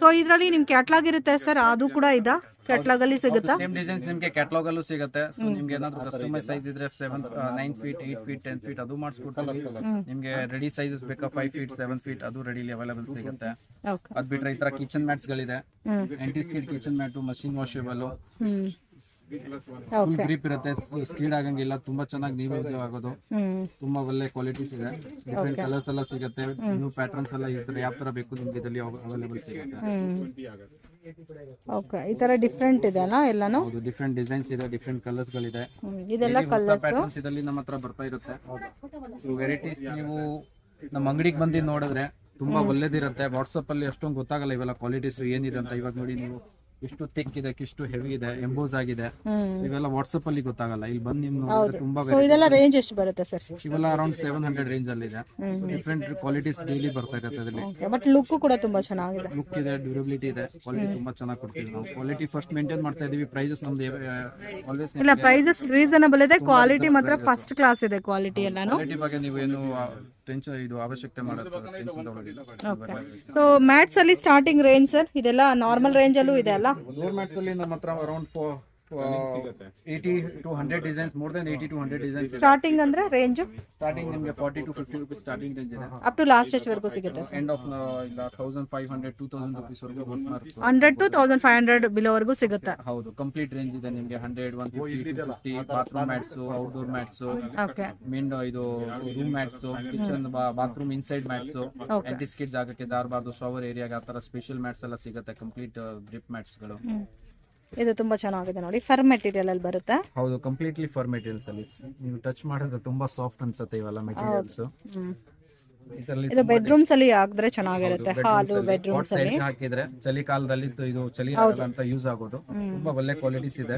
ಸೊ ಇದರಲ್ಲಿ ನಿಮ್ ಕ್ಯಾಟ್ಲಾಗ್ ಇರುತ್ತೆ ಸರ್, ಅದು ಕೂಡ ಇದೆ ಕ್ಯಾಟ್ಲಾಗ್ ಅಲ್ಲಿ ಸಿಗುತ್ತಾ? ಸೇಮ್ ಡಿಸೈನ್ಸ್ ನಿಮ್ಗೆ ಕ್ಯಾಟಲಾಗ್ ಅಲ್ಲೂ ಸಿಗುತ್ತೆ. ಸೊ ನಿಮ್ಗೆ ಏನಾದ್ರು ಕಸ್ಟಮೈಸ್ ಸೈಜ್ ಇದ್ರೆ 9 feet 8 feet 10 feet ಅದು ಮಾಡಿಸ್ಕೊಡ್ತೀವಿ. ನಿಮ್ಗೆ ರೆಡಿ ಸೈಜಸ್ ಬೇಕಾ 5 feet 7 feet ಅದು ರೆಡಿಲಿ ಅವೈಲೇಬಲ್ ಸಿಗುತ್ತೆ. ಅದ್ ಬಿಟ್ರೆ ಈ ತರ ಕಿಚನ್ ಮ್ಯಾಟ್ಸ್ ಗಳಿದೆ. Aunty skid kitchen mat, machine washable, full grip ಇರುತ್ತೆ, ಸ್ಕೀಡ್ ಆಗಂಗಿಲ್ಲ, ತುಂಬಾ ಚೆನ್ನಾಗಿ ನೀವ್ ಯೂಸ್ ಆಗೋದು. ತುಂಬಾ ಒಳ್ಳೆ ಕ್ವಾಲಿಟೀಸ್ ಇದೆ. ಡಿಫ್ರೆಂಟ್ ಕಲರ್ಸ್ ಎಲ್ಲ ಸಿಗುತ್ತೆ, ನ್ಯೂ ಪ್ಯಾಟರ್ನ್ಸ್ ಎಲ್ಲ ಇರ್ತದೆ. ಯಾವ ತರ ಬೇಕು ನಿಮ್ಗೆ ಇದರಲ್ಲಿ ಅವೈಲೇಬಲ್ ಸಿಗುತ್ತೆ. ಓಕೆ. ಈ ತರ ಡಿಫ್ರೆಂಟ್ ಇದೆ ಅಲ್ಲ ಎಲ್ಲಾನು? ಹೌದು, ಡಿಫ್ರೆಂಟ್ ಡಿಸೈನ್ಸ್ ಇದೆ, ಡಿಫ್ರೆಂಟ್ ಕಲರ್ಸ್ ಗಳಿದೆ. ಇದೆಲ್ಲ ಕಲರ್ಸ್ ಪ್ಯಾಟರ್ನ್ಸ್ ಇದರಲ್ಲಿ ನಮ್ಮ ಹತ್ರ ಬರ್ತಾ ಇರುತ್ತೆ. ಸೊ ವೆರೈಟೀಸ್ ನೀವು ನಮ್ಮ ಅಂಗಡಿಗೆ ಬಂದು ನೋಡಿದ್ರೆ ತುಂಬಾ ಒಳ್ಳೇದಿರುತ್ತೆ. ವಾಟ್ಸ್ಆಪ್ ಅಲ್ಲಿ ಅಷ್ಟೊಂದು ಗೊತ್ತಾಗಲ್ಲ ಇವೆಲ್ಲ ಕ್ವಾಲಿಟೀಸ್ ಏನಿದೆ ಅಂತ. ಇವಾಗ ನೋಡಿ ನೀವು ಎಷ್ಟು ಥಿಕ್ ಇದೆ, ಎಷ್ಟು ಹೆವಿ ಇದೆ, ಎಂಬೋಸ್ ಆಗಿದೆ, ಇವೆಲ್ಲ ವಾಟ್ಸ್ಆಪ್ ಅಲ್ಲಿ ಗೊತ್ತಾಗಲ್ಲ. ಇಲ್ಲಿ ಬಂದು ನೀವು ನೋಡಿದ್ರೆ ತುಂಬಾ ಇದೆಲ್ಲ ರೇಂಜ್ ಎಷ್ಟು ಬರುತ್ತೆ ಸರ್? ಇವೆಲ್ಲ ಅರೌಂಡ್ 700 ರೇಂಜ್ ಅಲ್ಲಿ ಇದೆ. ಡಿಫ್ರೆಂಟ್ ಕ್ವಾಲಿಟೀಸ್ ಡೈಲಿ ಬರ್ತಾ ಇರುತ್ತೆ ಅದರಲ್ಲಿ. ಬಟ್ ಲುಕ್ ಕೂಡ ತುಂಬಾ ಚೆನ್ನಾಗಿದೆ. ಲುಕ್ ಇದೆ, ಡ್ಯೂರಬಿಲಿಟಿ ಇದೆ, ಕ್ವಾಲಿಟಿ ತುಂಬಾ ಚೆನ್ನಾಗಿ ಕೊಡ್ತೀವಿ ನಾವು. ಕ್ವಾಲಿಟಿ ಫಸ್ಟ್ ಮೇಂಟೈನ್ ಮಾಡ್ತಾ ಇದೀವಿ. ಪ್ರೈಸಸ್ ನಮ್ದು ಆಲ್ವೇಸ್ ಇಲ್ಲ, ಪ್ರೈಸಸ್ ರೀಸನಬಲ್ ಇದೆ, ಕ್ವಾಲಿಟಿ ಮಾತ್ರ ಫಸ್ಟ್ ಕ್ಲಾಸ್ ಇದೆ. ಕ್ವಾಲಿಟಿ ಎಲ್ಲಾನು ಕ್ವಾಲಿಟಿ ಬಗ್ಗೆ ನೀವು ಏನು ಟೆನ್ಷನ್ ಇದು ಅವಶ್ಯಕತೆ ಮಾಡೋದು. ಸೊ ಮ್ಯಾಟ್ಸ್ ಅಲ್ಲಿ ಸ್ಟಾರ್ಟಿಂಗ್ ರೇಂಜ್ ಸರ್, ಇದೆಲ್ಲ ನಾರ್ಮಲ್ ರೇಂಜ್ ಅಲ್ಲೂ ಇದೆ ಅಲ್ಲ? ಡೋರ್ ಮ್ಯಾಟ್ಸ್ ಅಲ್ಲಿ ನಮ್ಮ ಹತ್ರ around 80 to 100 designs, more than 80 to 100 designs. Starting ಅಂದ್ರೆ ರೇಂಜ್ ಸ್ಟಾರ್ಟಿಂಗ್ ನಿಮಗೆ 40 to 50 rupees ಸ್ಟಾರ್ಟಿಂಗ್ ರೇಂಜ್ ಇದೆ. ಅಪ್ ಟು ಲಾಸ್ಟ್ ಎಸ್ಟ್ ವರೆಗೂ ಸಿಗುತ್ತೆ ಸರ್? ಎಂಡ್ ಆಫ್ ಇಲ್ಲ 1500 2000 rupees ವರೆಗೂ 100 to 1500 ಬಿಲೋ ವರೆಗೂ ಸಿಗುತ್ತೆ. ಹೌದು, ಕಂಪ್ಲೀಟ್ ರೇಂಜ್ ಇದೆ ನಿಮಗೆ. 100 150 250 bathroom mats, outdoor mats, okay, ಇದು room mats, kitchen bathroom inside mats, anti skid ಜಾಗಕ್ಕೆ ಜಾರಬಾರ್ದು, ಶವರ್ ಏರಿಯಾಗೆ ಆ ತರ ಸ್ಪೆಷಲ್ ಮ್ಯಾಟ್ಸ್ ಎಲ್ಲ ಸಿಗುತ್ತೆ. ಕಂಪ್ಲೀಟ್ ಗ್ರಿಪ್ ಮ್ಯಾಟ್ಸ್ ಗಳು. ಇದು ತುಂಬಾ ಚೆನ್ನಾಗಿದೆ ನೋಡಿ, ಫರ್ ಮೆಟೀರಿಯಲ್ ಅಲ್ಲಿ ಬರುತ್ತೆ. ಹೌದು, ಕಂಪ್ಲೀಟ್ಲಿ ಫರ್ ಮೆಟೀರಿಯಲ್ಸ್ ಅಲ್ಲಿ. ನೀವು ಟಚ್ ಮಾಡಿದ್ರೆ ತುಂಬಾ ಸಾಫ್ಟ್ ಅನ್ಸುತ್ತೆ ಇವೆಲ್ಲ ಮೆಟೀರಿಯಲ್ಸ್. ಇದು ಬೆಡ್ರೂಮ್ಸ್ ಅಲ್ಲಿ ಹಾಕಿದ್ರೆ ಚೆನ್ನಾಗಿರುತ್ತೆ. ಹಾಲು ಬೆಡ್ರೂಮ್ಸ್ ಅಲ್ಲಿ ಹಾಕಿದ್ರೆ ಚಳಿಗಾಲದಲ್ಲಿ ಇದು ಚಳಿ ಆಗಲ್ಲ ಅಂತ ಯೂಸ್ ಆಗೋದು. ತುಂಬಾ ಒಳ್ಳೆ ಕ್ವಾಲಿಟೀಸ್ ಇದೆ,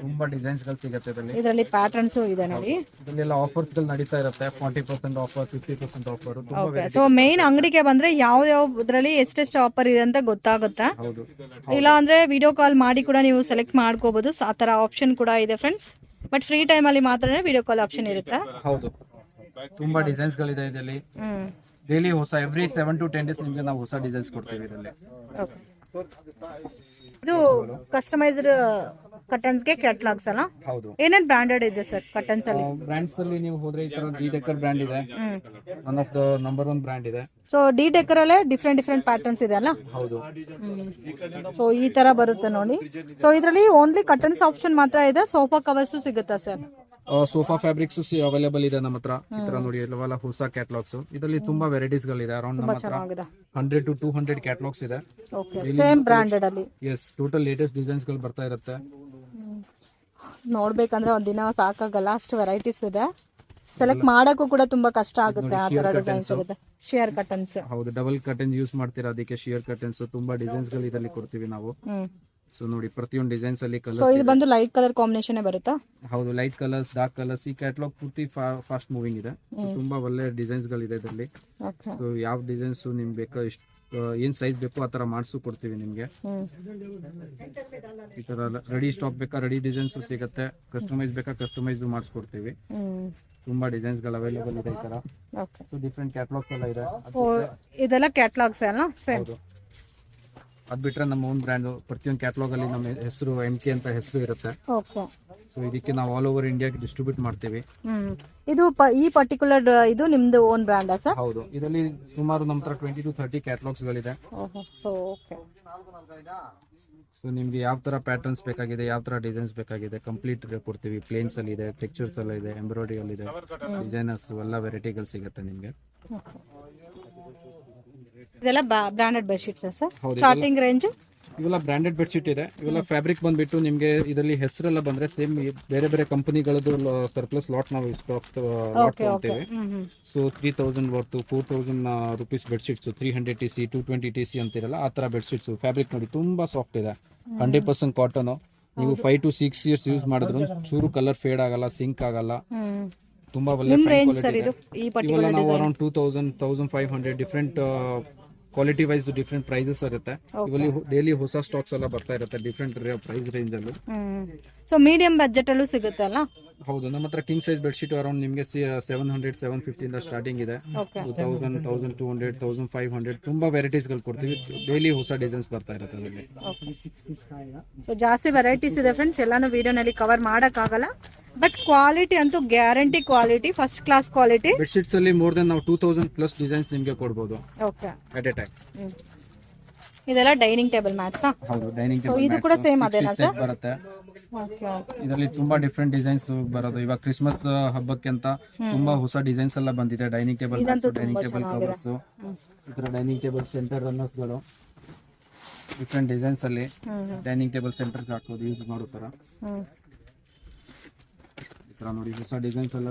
ತುಂಬಾ ಡಿಸೈನ್ಸ್ ಗಳು ಸಿಗುತ್ತೆ ಇದರಲ್ಲಿ. ಇದರಲ್ಲಿ ಪ್ಯಾಟರ್ನ್ಸ್ ಇದೆ ನೋಡಿ. ಇದರಲ್ಲೆಲ್ಲ ಆಫರ್ಸ್ ಗಳು ನಡೀತಾ ಇರುತ್ತೆ. 40% ಆಫರ್, 50% ಆಫರ್. ತುಂಬಾ ಸೊ ಮೇನ್ ಅಂಗಡಿಗೆ ಬಂದ್ರೆ ಯಾವ್ದ್ರಲ್ಲಿ ಎಷ್ಟೆಷ್ಟು ಆಫರ್ ಇದೆ ಅಂತ ಗೊತ್ತಾಗುತ್ತೆ. ಹೌದು, ಇಲ್ಲ ಅಂದ್ರೆ ವಿಡಿಯೋ ಕಾಲ್ ಮಾಡಿ ಕೂಡ ನೀವು ಸೆಲೆಕ್ಟ್ ಮಾಡ್ಕೋಬಹುದು. ಆ ತರ ಆಪ್ಷನ್ ಕೂಡ ಇದೆ ಫ್ರೆಂಡ್ಸ್. ಬಟ್ ಫ್ರೀ ಟೈಮ್ ಅಲ್ಲಿ ಮಾತ್ರ ವಿಡಿಯೋ ಕಾಲ್ ಆಪ್ಷನ್ ಇರುತ್ತೆ. ಹೌದು, ತುಂಬಾ ಡಿಸೈನ್ಸ್ ಗಳಿದೆ ಇದರಲ್ಲಿ. ಡೈಲಿ ಹೊಸ ಎವ್ರಿ 7 to 10 days ನಿಮಗೆ ನಾವು ಹೊಸ ಡಿಸೈನ್ಸ್ ಕೊಡ್ತೀವಿ ಇದರಲ್ಲಿ. ಇದು ಕಸ್ಟಮೈಸ್ಡ್ ಕರ್ಟನ್ಸ್ ಗೆ ಕ್ಯಾಟಲಾಗ್ಸ್ ಅಲ್ಲ? ಹೌದು. ಏನೇನ್ ಬ್ರಾಂಡೆಡ್ ಇದೆ ಸರ್ ಕರ್ಟನ್ಸ್ ಅಲ್ಲಿ? ಬ್ರಾಂಡ್ಸ್ ಅಲ್ಲಿ ನೀವು ಹೋದ್ರೆ ಈ ತರ ಡಿ ಡೆಕರ್ ಬ್ರಾಂಡ್ ಇದೆ, one of the number 1 brand ಇದೆ. ಸೊ ಡಿ ಡೆಕರ್ ಅಲ್ಲೇ ಡಿಫ್ರೆಂಟ್ ಪ್ಯಾಟರ್ನ್ಸ್ ಇದೆ ಅಲ್ಲ? ಹೌದು. ಸೊ ಈ ತರ ಬರುತ್ತೆ ನೋಡಿ. ಸೊ ಇದರಲ್ಲಿ ಓನ್ಲಿ ಕರ್ಟನ್ಸ್ ಆಪ್ಷನ್ ಮಾತ್ರ ಇದೆ, ಸೋಫಾ ಕವರ್ಸ್ ಸಿಗುತ್ತಾ ಸರ್? ಸೋಫಾ ಫ್ಯಾಬ್ರಿಕ್ಸ್ ಅವೈಲೇಬಲ್ ಇದೆ ನಮ್ಮ ಹತ್ರ. ಈ ತರ ನೋಡಿ ಎಲ್ಲವೆಲ್ಲ ಹೊಸ ಕ್ಯಾಟ್ಲಾಗ್ಸ್. ಇದರಲ್ಲಿ ತುಂಬಾ ವೆರೈಟೀಸ್ ಗಳಿದೆ. ಅರೌಂಡ್ ನಮ್ಮ ಹತ್ರ ಚೆನ್ನಾಗಿದೆ. 100 to 200 ಕ್ಯಾಟ್ಲಾಗ್ಸ್ ಇದೆ. ಓಕೆ, ಸೇಮ್ ಬ್ರಾಂಡೆಡ್ ಅಲ್ಲಿ. ಎಸ್, ಟೋಟಲ್ ಲೇಟೆಸ್ಟ್ ಡಿಸೈನ್ಸ್ ಗಳು ಬರ್ತಾ ಇರುತ್ತೆ. ನೋಡ್ಬೇಕಂದ್ರೆ ಒಂದಿನ ಸಾಕಾಗಲ್ಲ, ಅಷ್ಟು ವೆರೈಟೀಸ್ ಇದೆ. ಸೆಲೆಕ್ಟ್ ಮಾಡಕ್ಕೂ ಕೂಡ ತುಂಬಾ ಕಷ್ಟ ಆಗುತ್ತೆ. ಆ ತರ ಡಿಸೈನ್ಸ್ ಇರುತ್ತೆ. Shear curtains. ಹೌದು, ಡಬಲ್ ಕಟನ್ ಯೂಸ್ ಮಾಡ್ತೀರಾ, ಅದಕ್ಕೆ ಶಿಯರ್ ಕಟನ್ಸ್ ತುಂಬಾ ಡಿಸೈನ್ಸ್ ಗಳು ಇದರಲ್ಲಿ ಕೊಡ್ತೀವಿ ನಾವು. ಸೊ ನೋಡಿ, ಪ್ರತಿಯೊಂದು ಡಿಸೈನ್ಸ್ ಅಲ್ಲಿ ಸೊ ಕಲರ್. ಇದು ಬಂದು ಲೈಟ್ ಕಲರ್ ಕಾಂಬಿನೇಷನ್ ಬರುತ್ತಾ? ಹೌದು, ಲೈಟ್ ಕಲರ್ಸ್, ಡಾರ್ಕ್ ಕಲರ್ಸ್. ಈ ಕ್ಯಾಟ್ಲಾಗ್ ಪೂರ್ತಿ ಫಾಸ್ಟ್ ಮೂವಿಂಗ್ ಇದೆ. So, ತುಂಬಾ ಒಳ್ಳೆ ಡಿಸೈನ್ಸ್ ಗಳಿದೆ ಇದರಲ್ಲಿ. ಓಕೆ. ಸೊ ಯಾವ ಡಿಸೈನ್ಸ್ ನಿಮ್ಗೆ ಬೇಕೋ, ಏನ್ ಸೈಜ್ ಬೇಕೋ ಆ ತರ ಮಾಡಿಸು ಕೊಡ್ತೀವಿ ನಿಮ್ಗೆ. ಈ ತರ ರೆಡಿ ಸ್ಟಾಕ್ ಬೇಕಾ ರೆಡಿ ಡಿಸೈನ್ಸ್ ಸಿಗುತ್ತೆ, ಕಸ್ಟಮೈಸ್ ಬೇಕಾ ಕಸ್ಟಮೈಸ್ ಮಾಡಿಸ್ಕೊಡ್ತೀವಿ. ತುಂಬಾ ಡಿಸೈನ್ಸ್ ಗಳು ಅವೈಲೇಬಲ್ ಇದೆ ಈ ತರ. ಓಕೆ. ಸೊ ಡಿಫ್ರೆಂಟ್ ಕ್ಯಾಟ್ಲಾಗ್ಸ್ ಎಲ್ಲ ಇದೆ. ಇದೆಲ್ಲ ಕ್ಯಾಟಲಾಗ್ಸ್ ಅಲ್ಲ? ಸೇಮ್. ಹೌದು, ಅದ್ ಬಿಟ್ರೆ ನಮ್ಮ ಓನ್ ಬ್ರ್ಯಾಂಡ್. ಪ್ರತಿಯೊಂದು ಕ್ಯಾಟ್ಲಾಗ್ ಅಲ್ಲಿ ನಮ್ಮ ಹೆಸರು MK ಅಂತ ಹೆಸರು ಇರುತ್ತೆ. ಓಕೆ. ಸೊ ಇದಕ್ಕೆ ನಾವು ಆಲ್ ಓವರ್ ಇಂಡಿಯಾಗೆ ಡಿಸ್ಟ್ರಿಬ್ಯೂಟ್ ಮಾಡ್ತೀವಿ. ಇದು ಈ ಪರ್ಟಿಕ್ಯುಲರ್ ಇದು ನಿಮ್ದು ಓನ್ ಬ್ರ್ಯಾಂಡಾ ಸರ್? ಹೌದು, ಇದರಲ್ಲಿ ಸುಮಾರು ನಮ್ಮ ಹತ್ರ 20 to 30 ಕ್ಯಾಟ್ಲಾಗ್ಸ್ ಗಳಿದೆ. So okay. ಸೊ ನಿಮ್ಗೆ ಯಾವ ತರ ಪ್ಯಾಟರ್ನ್ಸ್ ಬೇಕಾಗಿದೆ, ಯಾವ ತರ ಡಿಸೈನ್ಸ್ ಬೇಕಾಗಿದೆ, ಕಂಪ್ಲೀಟ್ ಕೊಡ್ತೀವಿ. ಪ್ಲೇನ್ಸ್ ಅಲ್ಲಿ ಇದೆ, ಟೆಕ್ಸ್ಚರ್ಸ್ ಎಲ್ಲ ಇದೆ, ಎಂಬ್ರಾಯ್ಡರಿ ಅಲ್ಲಿ ಇದೆ, ಡಿಸೈನರ್ಸ್ ಎಲ್ಲ ವೆರೈಟಿಗಳು ಸಿಗುತ್ತೆ ನಿಮ್ಗೆ. ಇದೆಲ್ಲ ಬ್ರಾಂಡೆಡ್ ಬೆಡ್ಶೀಟ್ಸ್ ಸರ್? ಹೌದು, ಸ್ಟಾರ್ಟಿಂಗ್ ರೇಂಜ್ ಇವೆಲ್ಲ ಬ್ರಾಂಡೆಡ್ ಬೆಡ್ಶೀಟ್ ಇದೆ. ಇವೆಲ್ಲ ಫ್ಯಾಬ್ರಿಕ್ ಬಂದ್ಬಿಟ್ಟು ನಿಮ್ಗೆ ಇದರಲ್ಲಿ ಹೆಸರೆಲ್ಲ ಬಂದ್ರೆ ಸೇಮ್ ಬೇರೆ ಬೇರೆ ಕಂಪನಿಗಳದ್ದು ಸರ್ಪ್ಲಸ್ ಲಾಟ್ ನಾವು ಸ್ಟಾಕ್ ಲಾಟ್ ತಗೊಳ್ತೀವಿ. ಸೊ 3000 ವರ್ತು 4000 ರುಪೀಸ್ ಬೆಡ್ಶೀಟ್ಸ್, 300 TC 220 TC ಅಂತಿರಲ್ಲ, ಆ ತರ ಬೆಡ್ಶೀಟ್ಸ್. ಫ್ಯಾಬ್ರಿಕ್ ನೋಡಿ ತುಂಬಾ ಸಾಫ್ಟ್ ಇದೆ, 100% ಕಾಟನ್. ನೀವು 5 to 6 years ಯೂಸ್ ಮಾಡಿದ್ರು ಚೂರು ಕಲರ್ ಫೇಡ್ ಆಗಲ್ಲ, ಸಿಂಕ್ ಆಗಲ್ಲ. ತುಂಬಾ ಒಳ್ಳೆ ಕ್ವಾಲಿಟಿ ಇದೆ. ಇವೆಲ್ಲ ನಾವು around 2000 1500 different quality wise different prices ಆಗುತ್ತೆ. ಇವಲ್ಲಿ ಡೈಲಿ ಹೊಸ ಸ್ಟಾಕ್ಸ್ ಎಲ್ಲ ಬರ್ತಾ ಇರುತ್ತೆ ಡಿಫ್ರೆಂಟ್ ಪ್ರೈಸ್ ರೇಂಜ್ ಅಲ್ಲಿ. ಸೊ ಮೀಡಿಯಂ ಬಜೆಟ್ ಅಲ್ಲೂ ಸಿಗುತ್ತಲ್ಲ? ಹೌದು, ನಮ್ಮ ಹತ್ರ ಕಿಂಗ್ ಸೈಜ್ ಬೆಡ್ಶೀಟ್ ಅರೌಂಡ್ ನಿಮಗೆ 700 750 ಇಂದ ಸ್ಟಾರ್ಟಿಂಗ್ ಇದೆ. 1000 1200 1500 ತುಂಬಾ ವೆರೈಟೀಸ್ ಗಳು ಕೊಡ್ತೀವಿ. ಡೈಲಿ ಹೊಸ ಡಿಸೈನ್ಸ್ ಬರ್ತಾ ಇರುತ್ತೆ ಅದರಲ್ಲಿ. ಸೊ ಜಾಸ್ತಿ ವೆರೈಟೀಸ್ ಇದೆ ಫ್ರೆಂಡ್ಸ್, ಎಲ್ಲಾನು ವಿಡಿಯೋನಲ್ಲಿ ಕವರ್ ಮಾಡಕ್ಕಾಗಲ್ಲ. ಬಟ್ ಕ್ವಾಲಿಟಿ ಅಂತೂ guarantee quality, first class quality. Bedsheets ಅಲ್ಲಿ ಮೋರ್ ದೆನ್ ನಾವು 2000 ಪ್ಲಸ್ ಡಿಸೈನ್ಸ್ ನಿಮಗೆ ಕೊಡಬಹುದು ಓಕೆ ಅಟ್ ಎ ಟೈಮ್. ಇದೆಲ್ಲ ಡೈನಿಂಗ್ ಟೇಬಲ್ ಮ್ಯಾಟ್ಸ್? ಹೌದು, ಡೈನಿಂಗ್ ಟೇಬಲ್ ಇದು ಕೂಡ ಸೇಮ್ ಅದೇನಾ ಸರ್? ಬರುತ್ತೆ. ಓಕೆ. ಇದರಲ್ಲಿ ತುಂಬಾ ಡಿಫ್ರೆಂಟ್ ಡಿಸೈನ್ಸ್ ಬರೋದು. ಇವಾಗ ಕ್ರಿಸ್ಮಸ್ ಹಬ್ಬಕ್ಕೆ ಅಂತ ತುಂಬಾ ಹೊಸ ಡಿಸೈನ್ಸ್ ಎಲ್ಲ ಬಂದಿದೆ. Dining table dining table covers, ಇದರ ಡೈನಿಂಗ್ ಟೇಬಲ್ ಸೆಂಟರ್ ರನ್ನರ್ಸ್ ಗಳು ಡಿಫ್ರೆಂಟ್ ಡಿಸೈನ್ಸ್ ಅಲ್ಲಿ ಡೈನಿಂಗ್ ಟೇಬಲ್ ಸೆಂಟರ್ ಹಾಕೋದು ಯೂಸ್ ಮಾಡೋ ತರ. ಈ ತರ ನೋಡಿ ಹೊಸ ಡಿಸೈನ್ಸ್ ಎಲ್ಲ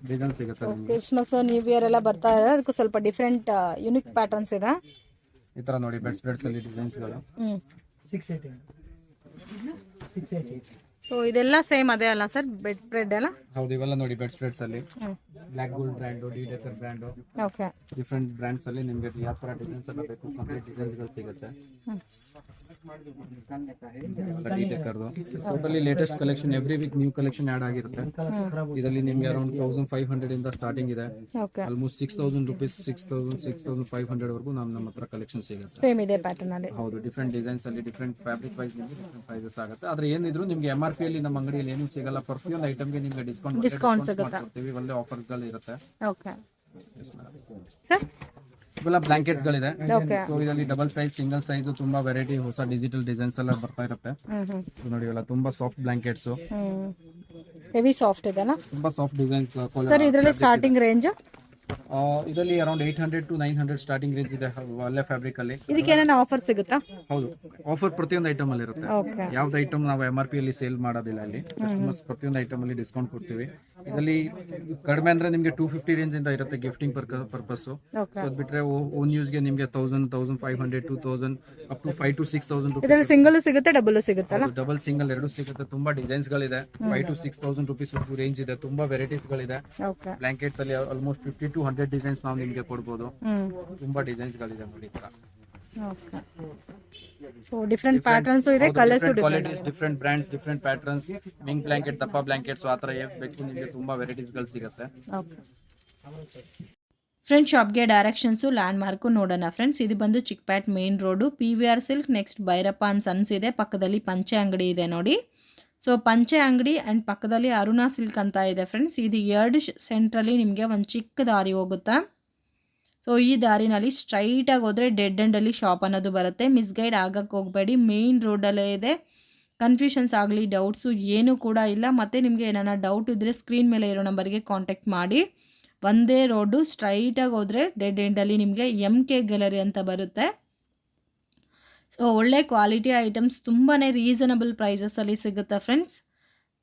ಡಿಸೈನ್ ಸಿಗುತ್ತೆ ನಿಮಗೆ. ಕ್ರಿಸ್ಮಸ್ ನ್ಯೂ ಇಯರ್ ಎಲ್ಲ ಬರ್ತಾ ಇದೆ, ಅದಕ್ಕೆ ಸ್ವಲ್ಪ ಡಿಫ್ರೆಂಟ್ ಯುನಿಕ್ ಪ್ಯಾಟರ್ನ್ಸ್ ಇದೆ. ಈ ತರ ನೋಡಿ ಬೆಡ್ಸ್ ಅಲ್ಲಿ ಡಿಸೈನ್ಸ್ ಗಳು 680. ಸೊ ಇದೆಲ್ಲ ಸೇಮ್ ಅದೇ ಅಲ್ಲ ಸರ್? ಬೆಡ್ ಸ್ಪ್ರೆಡ್ ಎಲ್ಲ? ಹೌದು, ಇವೆಲ್ಲ ನೋಡಿ ಬೆಡ್ ಸ್ಪ್ರೆಡ್ಸ್ ಅಲ್ಲಿ black gold brand, D Decor brand, okay. Different brands ಅಲ್ಲಿ ನಿಮಗೆ ಯಾವ ತರ ಡಿಸೈನ್ಸ್ ಎಲ್ಲ ಬೇಕು ಕಂಪ್ಲೀಟ್ ಡಿಸೈನ್ಸ್ ಗಳು ಸಿಗುತ್ತೆ. D Decor totally latest collection, every week new collection add ಆಗಿರುತ್ತೆ. ಇದರಲ್ಲಿ ನಿಮಗೆ ಅರೌಂಡ್ 1500 ಇಂದ ಸ್ಟಾರ್ಟಿಂಗ್ ಇದೆ. ಓಕೆ. ಆಲ್ಮೋಸ್ಟ್ 6000 ರುಪೀಸ್ 6500 ವರೆಗೂ ನಮ್ಮ ಹತ್ರ ಕಲೆಕ್ಷನ್ ಸಿಗುತ್ತೆ. ಸೇಮ್ ಇದೆ ಪ್ಯಾಟರ್ನ್ ಅಲ್ಲಿ? ಹೌದು, ಡಿಫ್ರೆಂಟ್ ಡಿಸೈನ್ಸ್ ಅಲ್ಲಿ ಡಿಫ್ರೆಂಟ್ ಫ್ಯಾಬ್ರಿಕ್ ವೈಸ್ ನಿಮಗೆ ಡಿಫ್ರೆಂಟ್ ಪ್ರೈಸಸ್ ಆಗುತ್ತೆ. ಆದ್ರೆ ಏನಿದ್ರು ನಿಮಗೆ MRP ಅಲ್ಲಿ ನಮ್ಮ ಅಂಗಡಿಯಲ್ಲಿ ಏನು ಸಿಗಲ್ಲ. ಪ್ರತಿಯೊಂದು ಐಟಮ್ಗೆ ನಿಮಗೆ ಡಿಸ್ಕೌಂಟ್ ಸಿಗುತ್ತೆ. ಒಳ್ಳೆ ಆಫರ್ಸ್ ಗಳು ಇರುತ್ತೆ. Okay sir. ಇವೆಲ್ಲ ಬ್ಲಾಂಕೆಟ್ಸ್ ಗಳಿದೆ. ಸೊ ಇದರಲ್ಲಿ ಡಬಲ್ ಸೈಜ್, ಸಿಂಗಲ್ ಸೈಜ್ ತುಂಬಾ ವೆರೈಟಿ ಹೊಸ ಡಿಜಿಟಲ್ ಡಿಸೈನ್ಸ್ ಎಲ್ಲ ಬರ್ತಾ ಇರುತ್ತೆ. ನೋಡಿ ಇವೆಲ್ಲ ತುಂಬಾ ಸಾಫ್ಟ್ ಬ್ಲಾಂಕೆಟ್ಸ್, ಹೆವಿ ಸಾಫ್ಟ್ ಇದೆ ಅಲ್ಲ? ತುಂಬಾ ಸಾಫ್ಟ್ ಡಿಸೈನ್ಸ್. ಸರ್ ಇದರಲ್ಲಿ ಸ್ಟಾರ್ಟಿಂಗ್ ರೇಂಜ್? ಇದರಲ್ಲಿ ಅರೌಂಡ್ 800 to 900 ಸ್ಟಾರ್ಟಿಂಗ್ ರೇಂಜ್ ಇದೆ ಒಳ್ಳೆ ಫ್ಯಾಬ್ರಿಕ್ ಅಲ್ಲಿ. ಇದಕ್ಕೆ ಏನಾನ ಆಫರ್ ಸಿಗುತ್ತಾ? ಹೌದು, ಆಫರ್ ಪ್ರತಿಯೊಂದು ಐಟಮ್ ಅಲ್ಲಿ ಇರುತ್ತೆ. ಓಕೆ. ಯಾವ್ದು ಐಟಮ್ ನಾವು MRP ಅಲ್ಲಿ ಸೇಲ್ ಮಾಡೋದಿಲ್ಲ. ಅಲ್ಲಿ ಕಸ್ಟಮರ್ಸ್ ಪ್ರತಿಯೊಂದು ಐಟಮ್ ಅಲ್ಲಿ ಡಿಸ್ಕೌಂಟ್ ಕೊಡ್ತೀವಿ. ಇದರಲ್ಲಿ ಕಡಿಮೆ ಅಂದ್ರೆ ನಿಮಗೆ 250 ರೇಂಜ್ ಇಂದ ಇರುತ್ತೆ ಗಿಫ್ಟಿಂಗ್ ಪರ್ಪಸ್. ಓಕೆ. ಅದು ಬಿಟ್ರೆ ಓನ್ ಯೂಸ್ ಗೆ ನಿಮಗೆ 1000 1500 2000 ಅಪ್ ಟು 5 to 6000 ರೂಪೀಸ್. ಇದರಲ್ಲಿ ಸಿಂಗಲ್ ಸಿಗುತ್ತೆ, ಡಬಲ್ ಸಿಗುತ್ತಲ್ಲ? ಡಬಲ್ ಸಿಂಗಲ್ ಎರಡು ಸಿಗುತ್ತೆ. ತುಂಬಾ ಡಿಸೈನ್ಸ್ ಗಳಿದೆ. 5 to 6000 ರೂಪೀಸ್ ರೇಂಜ್ ಇದೆ. ತುಂಬಾ ವೆರೈಟೀಸ್ ಗಳಿದೆ. ಓಕೆ. ಬ್ಲಾಂಕೆಟ್ಸ್ ಅಲ್ಲಿ ಆಲ್ಮೋಸ್ಟ್ 50 to 100 ಡಿಸೈನ್ಸ್ ನಾವು ನಿಮಗೆ ಕೊಡ್ಬೋದು. ತುಂಬಾ ಡಿಸೈನ್ಸ್ ಗಳಿದೆ ನೋಡಿ. ಓಕೆ. ಸೊ ಡಿಫರೆಂಟ್ ಪ್ಯಾಟರ್ನ್ಸ್ ಇದೆ, colours qualities, different brands, different patterns, wing blanket, ದಪ್ಪ ಬ್ಲಾಂಕೆಟ್ಸ್, ಆ ತರ ಬೇಕು ನಿಮಗೆ ತುಂಬಾ ವೆರೈಟೀಸ್ ಗಳು ಸಿಗುತ್ತೆ. ಓಕೆ. ಫ್ರೆಂಡ್ಸ್, ಶಾಪ್ಗೆ ಡೈರೆಕ್ಷನ್ಸು ಲ್ಯಾಂಡ್ ಮಾರ್ಕು ನೋಡೋಣ ಫ್ರೆಂಡ್ಸ್. ಇದು ಬಂದು Chickpet main road, PVR silk, next Bhyrappa and sons ಇದೆ, ಪಕ್ಕದಲ್ಲಿ ಪಂಚೆ ಅಂಗಡಿ ಇದೆ ನೋಡಿ. ಸೊ ಪಂಚೆ ಅಂಗಡಿ ಆ್ಯಂಡ್ ಪಕ್ಕದಲ್ಲಿ ಅರುಣಾ ಸಿಲ್ಕ್ ಅಂತ ಇದೆ ಫ್ರೆಂಡ್ಸ್. ಇದು 2 ಸೆಂಟ್ರಲ್ಲಿ ನಿಮಗೆ ಒಂದು ಚಿಕ್ಕ ದಾರಿ ಹೋಗುತ್ತೆ. ಸೊ ಈ ದಾರಿನಲ್ಲಿ ಸ್ಟ್ರೈಟಾಗಿ ಹೋದರೆ ಡೆಡ್ ಎಂಡಲ್ಲಿ ಶಾಪ್ ಅನ್ನೋದು ಬರುತ್ತೆ. ಮಿಸ್ಗೈಡ್ ಆಗಕ್ಕೆ ಹೋಗಬೇಡಿ, ಮೇನ್ ರೋಡಲ್ಲೇ ಇದೆ. ಕನ್ಫ್ಯೂಷನ್ಸ್ ಆಗಲಿ ಡೌಟ್ಸು ಏನೂ ಕೂಡ ಇಲ್ಲ. ಮತ್ತು ನಿಮಗೆ ಏನಾರ ಡೌಟ್ ಇದ್ದರೆ ಸ್ಕ್ರೀನ್ ಮೇಲೆ ಇರೋ ನಂಬರ್ಗೆ ಕಾಂಟ್ಯಾಕ್ಟ್ ಮಾಡಿ. ಒಂದೇ ರೋಡು ಸ್ಟ್ರೈಟಾಗಿ ಹೋದರೆ ಡೆಡ್ ಎಂಡಲ್ಲಿ ನಿಮಗೆ MK ಗ್ಯಾಲರಿ ಅಂತ ಬರುತ್ತೆ. ಸೊ ಒಳ್ಳೆ ಕ್ವಾಲಿಟಿ ಐಟಮ್ಸ್ ತುಂಬಾ ರೀಸನಬಲ್ ಪ್ರೈಸಸಲ್ಲಿ ಸಿಗುತ್ತೆ ಫ್ರೆಂಡ್ಸ್.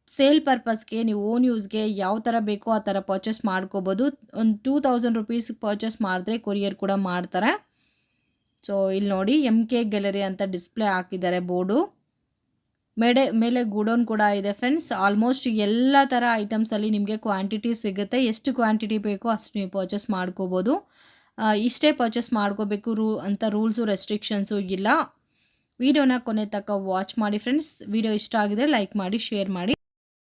ಸೇಲ್ ಪರ್ಪಸ್ಗೆ ನೀವು ಓನ್ ಯೂಸ್ಗೆ ಯಾವ ಥರ ಬೇಕೋ ಆ ಥರ ಪರ್ಚೇಸ್ ಮಾಡ್ಕೋಬೋದು. ಒಂದು 2000 ರುಪೀಸ್ಗೆ ಪರ್ಚೇಸ್ ಮಾಡಿದ್ರೆ ಕೊರಿಯರ್ ಕೂಡ ಮಾಡ್ತಾರೆ. ಸೊ ಇಲ್ಲಿ ನೋಡಿ MK ಗ್ಯಾಲರಿ ಅಂತ ಡಿಸ್ಪ್ಲೇ ಹಾಕಿದ್ದಾರೆ ಬೋರ್ಡು. ಮೇಲೆ ಗೂಡೌನ್ ಕೂಡ ಇದೆ ಫ್ರೆಂಡ್ಸ್. ಆಲ್ಮೋಸ್ಟ್ ಎಲ್ಲ ಥರ ಐಟಮ್ಸಲ್ಲಿ ನಿಮಗೆ ಕ್ವಾಂಟಿಟಿ ಸಿಗುತ್ತೆ. ಎಷ್ಟು ಕ್ವಾಂಟಿಟಿ ಬೇಕೋ ಅಷ್ಟು ನೀವು ಪರ್ಚೇಸ್ ಮಾಡ್ಕೋಬೋದು. ಇಷ್ಟೇ ಪರ್ಚೇಸ್ ಮಾಡ್ಕೋಬೇಕು ಅಂತ ರೂಲ್ಸು ರೆಸ್ಟ್ರಿಕ್ಷನ್ಸು ಇಲ್ಲ. ವಿಡಿಯೋನ ಕೊನೆ ತನಕ ವಾಚ್ ಮಾಡಿ ಫ್ರೆಂಡ್ಸ್. ವಿಡಿಯೋ ಇಷ್ಟ ಆಗಿದ್ರೆ ಲೈಕ್ ಮಾಡಿ, ಶೇರ್ ಮಾಡಿ.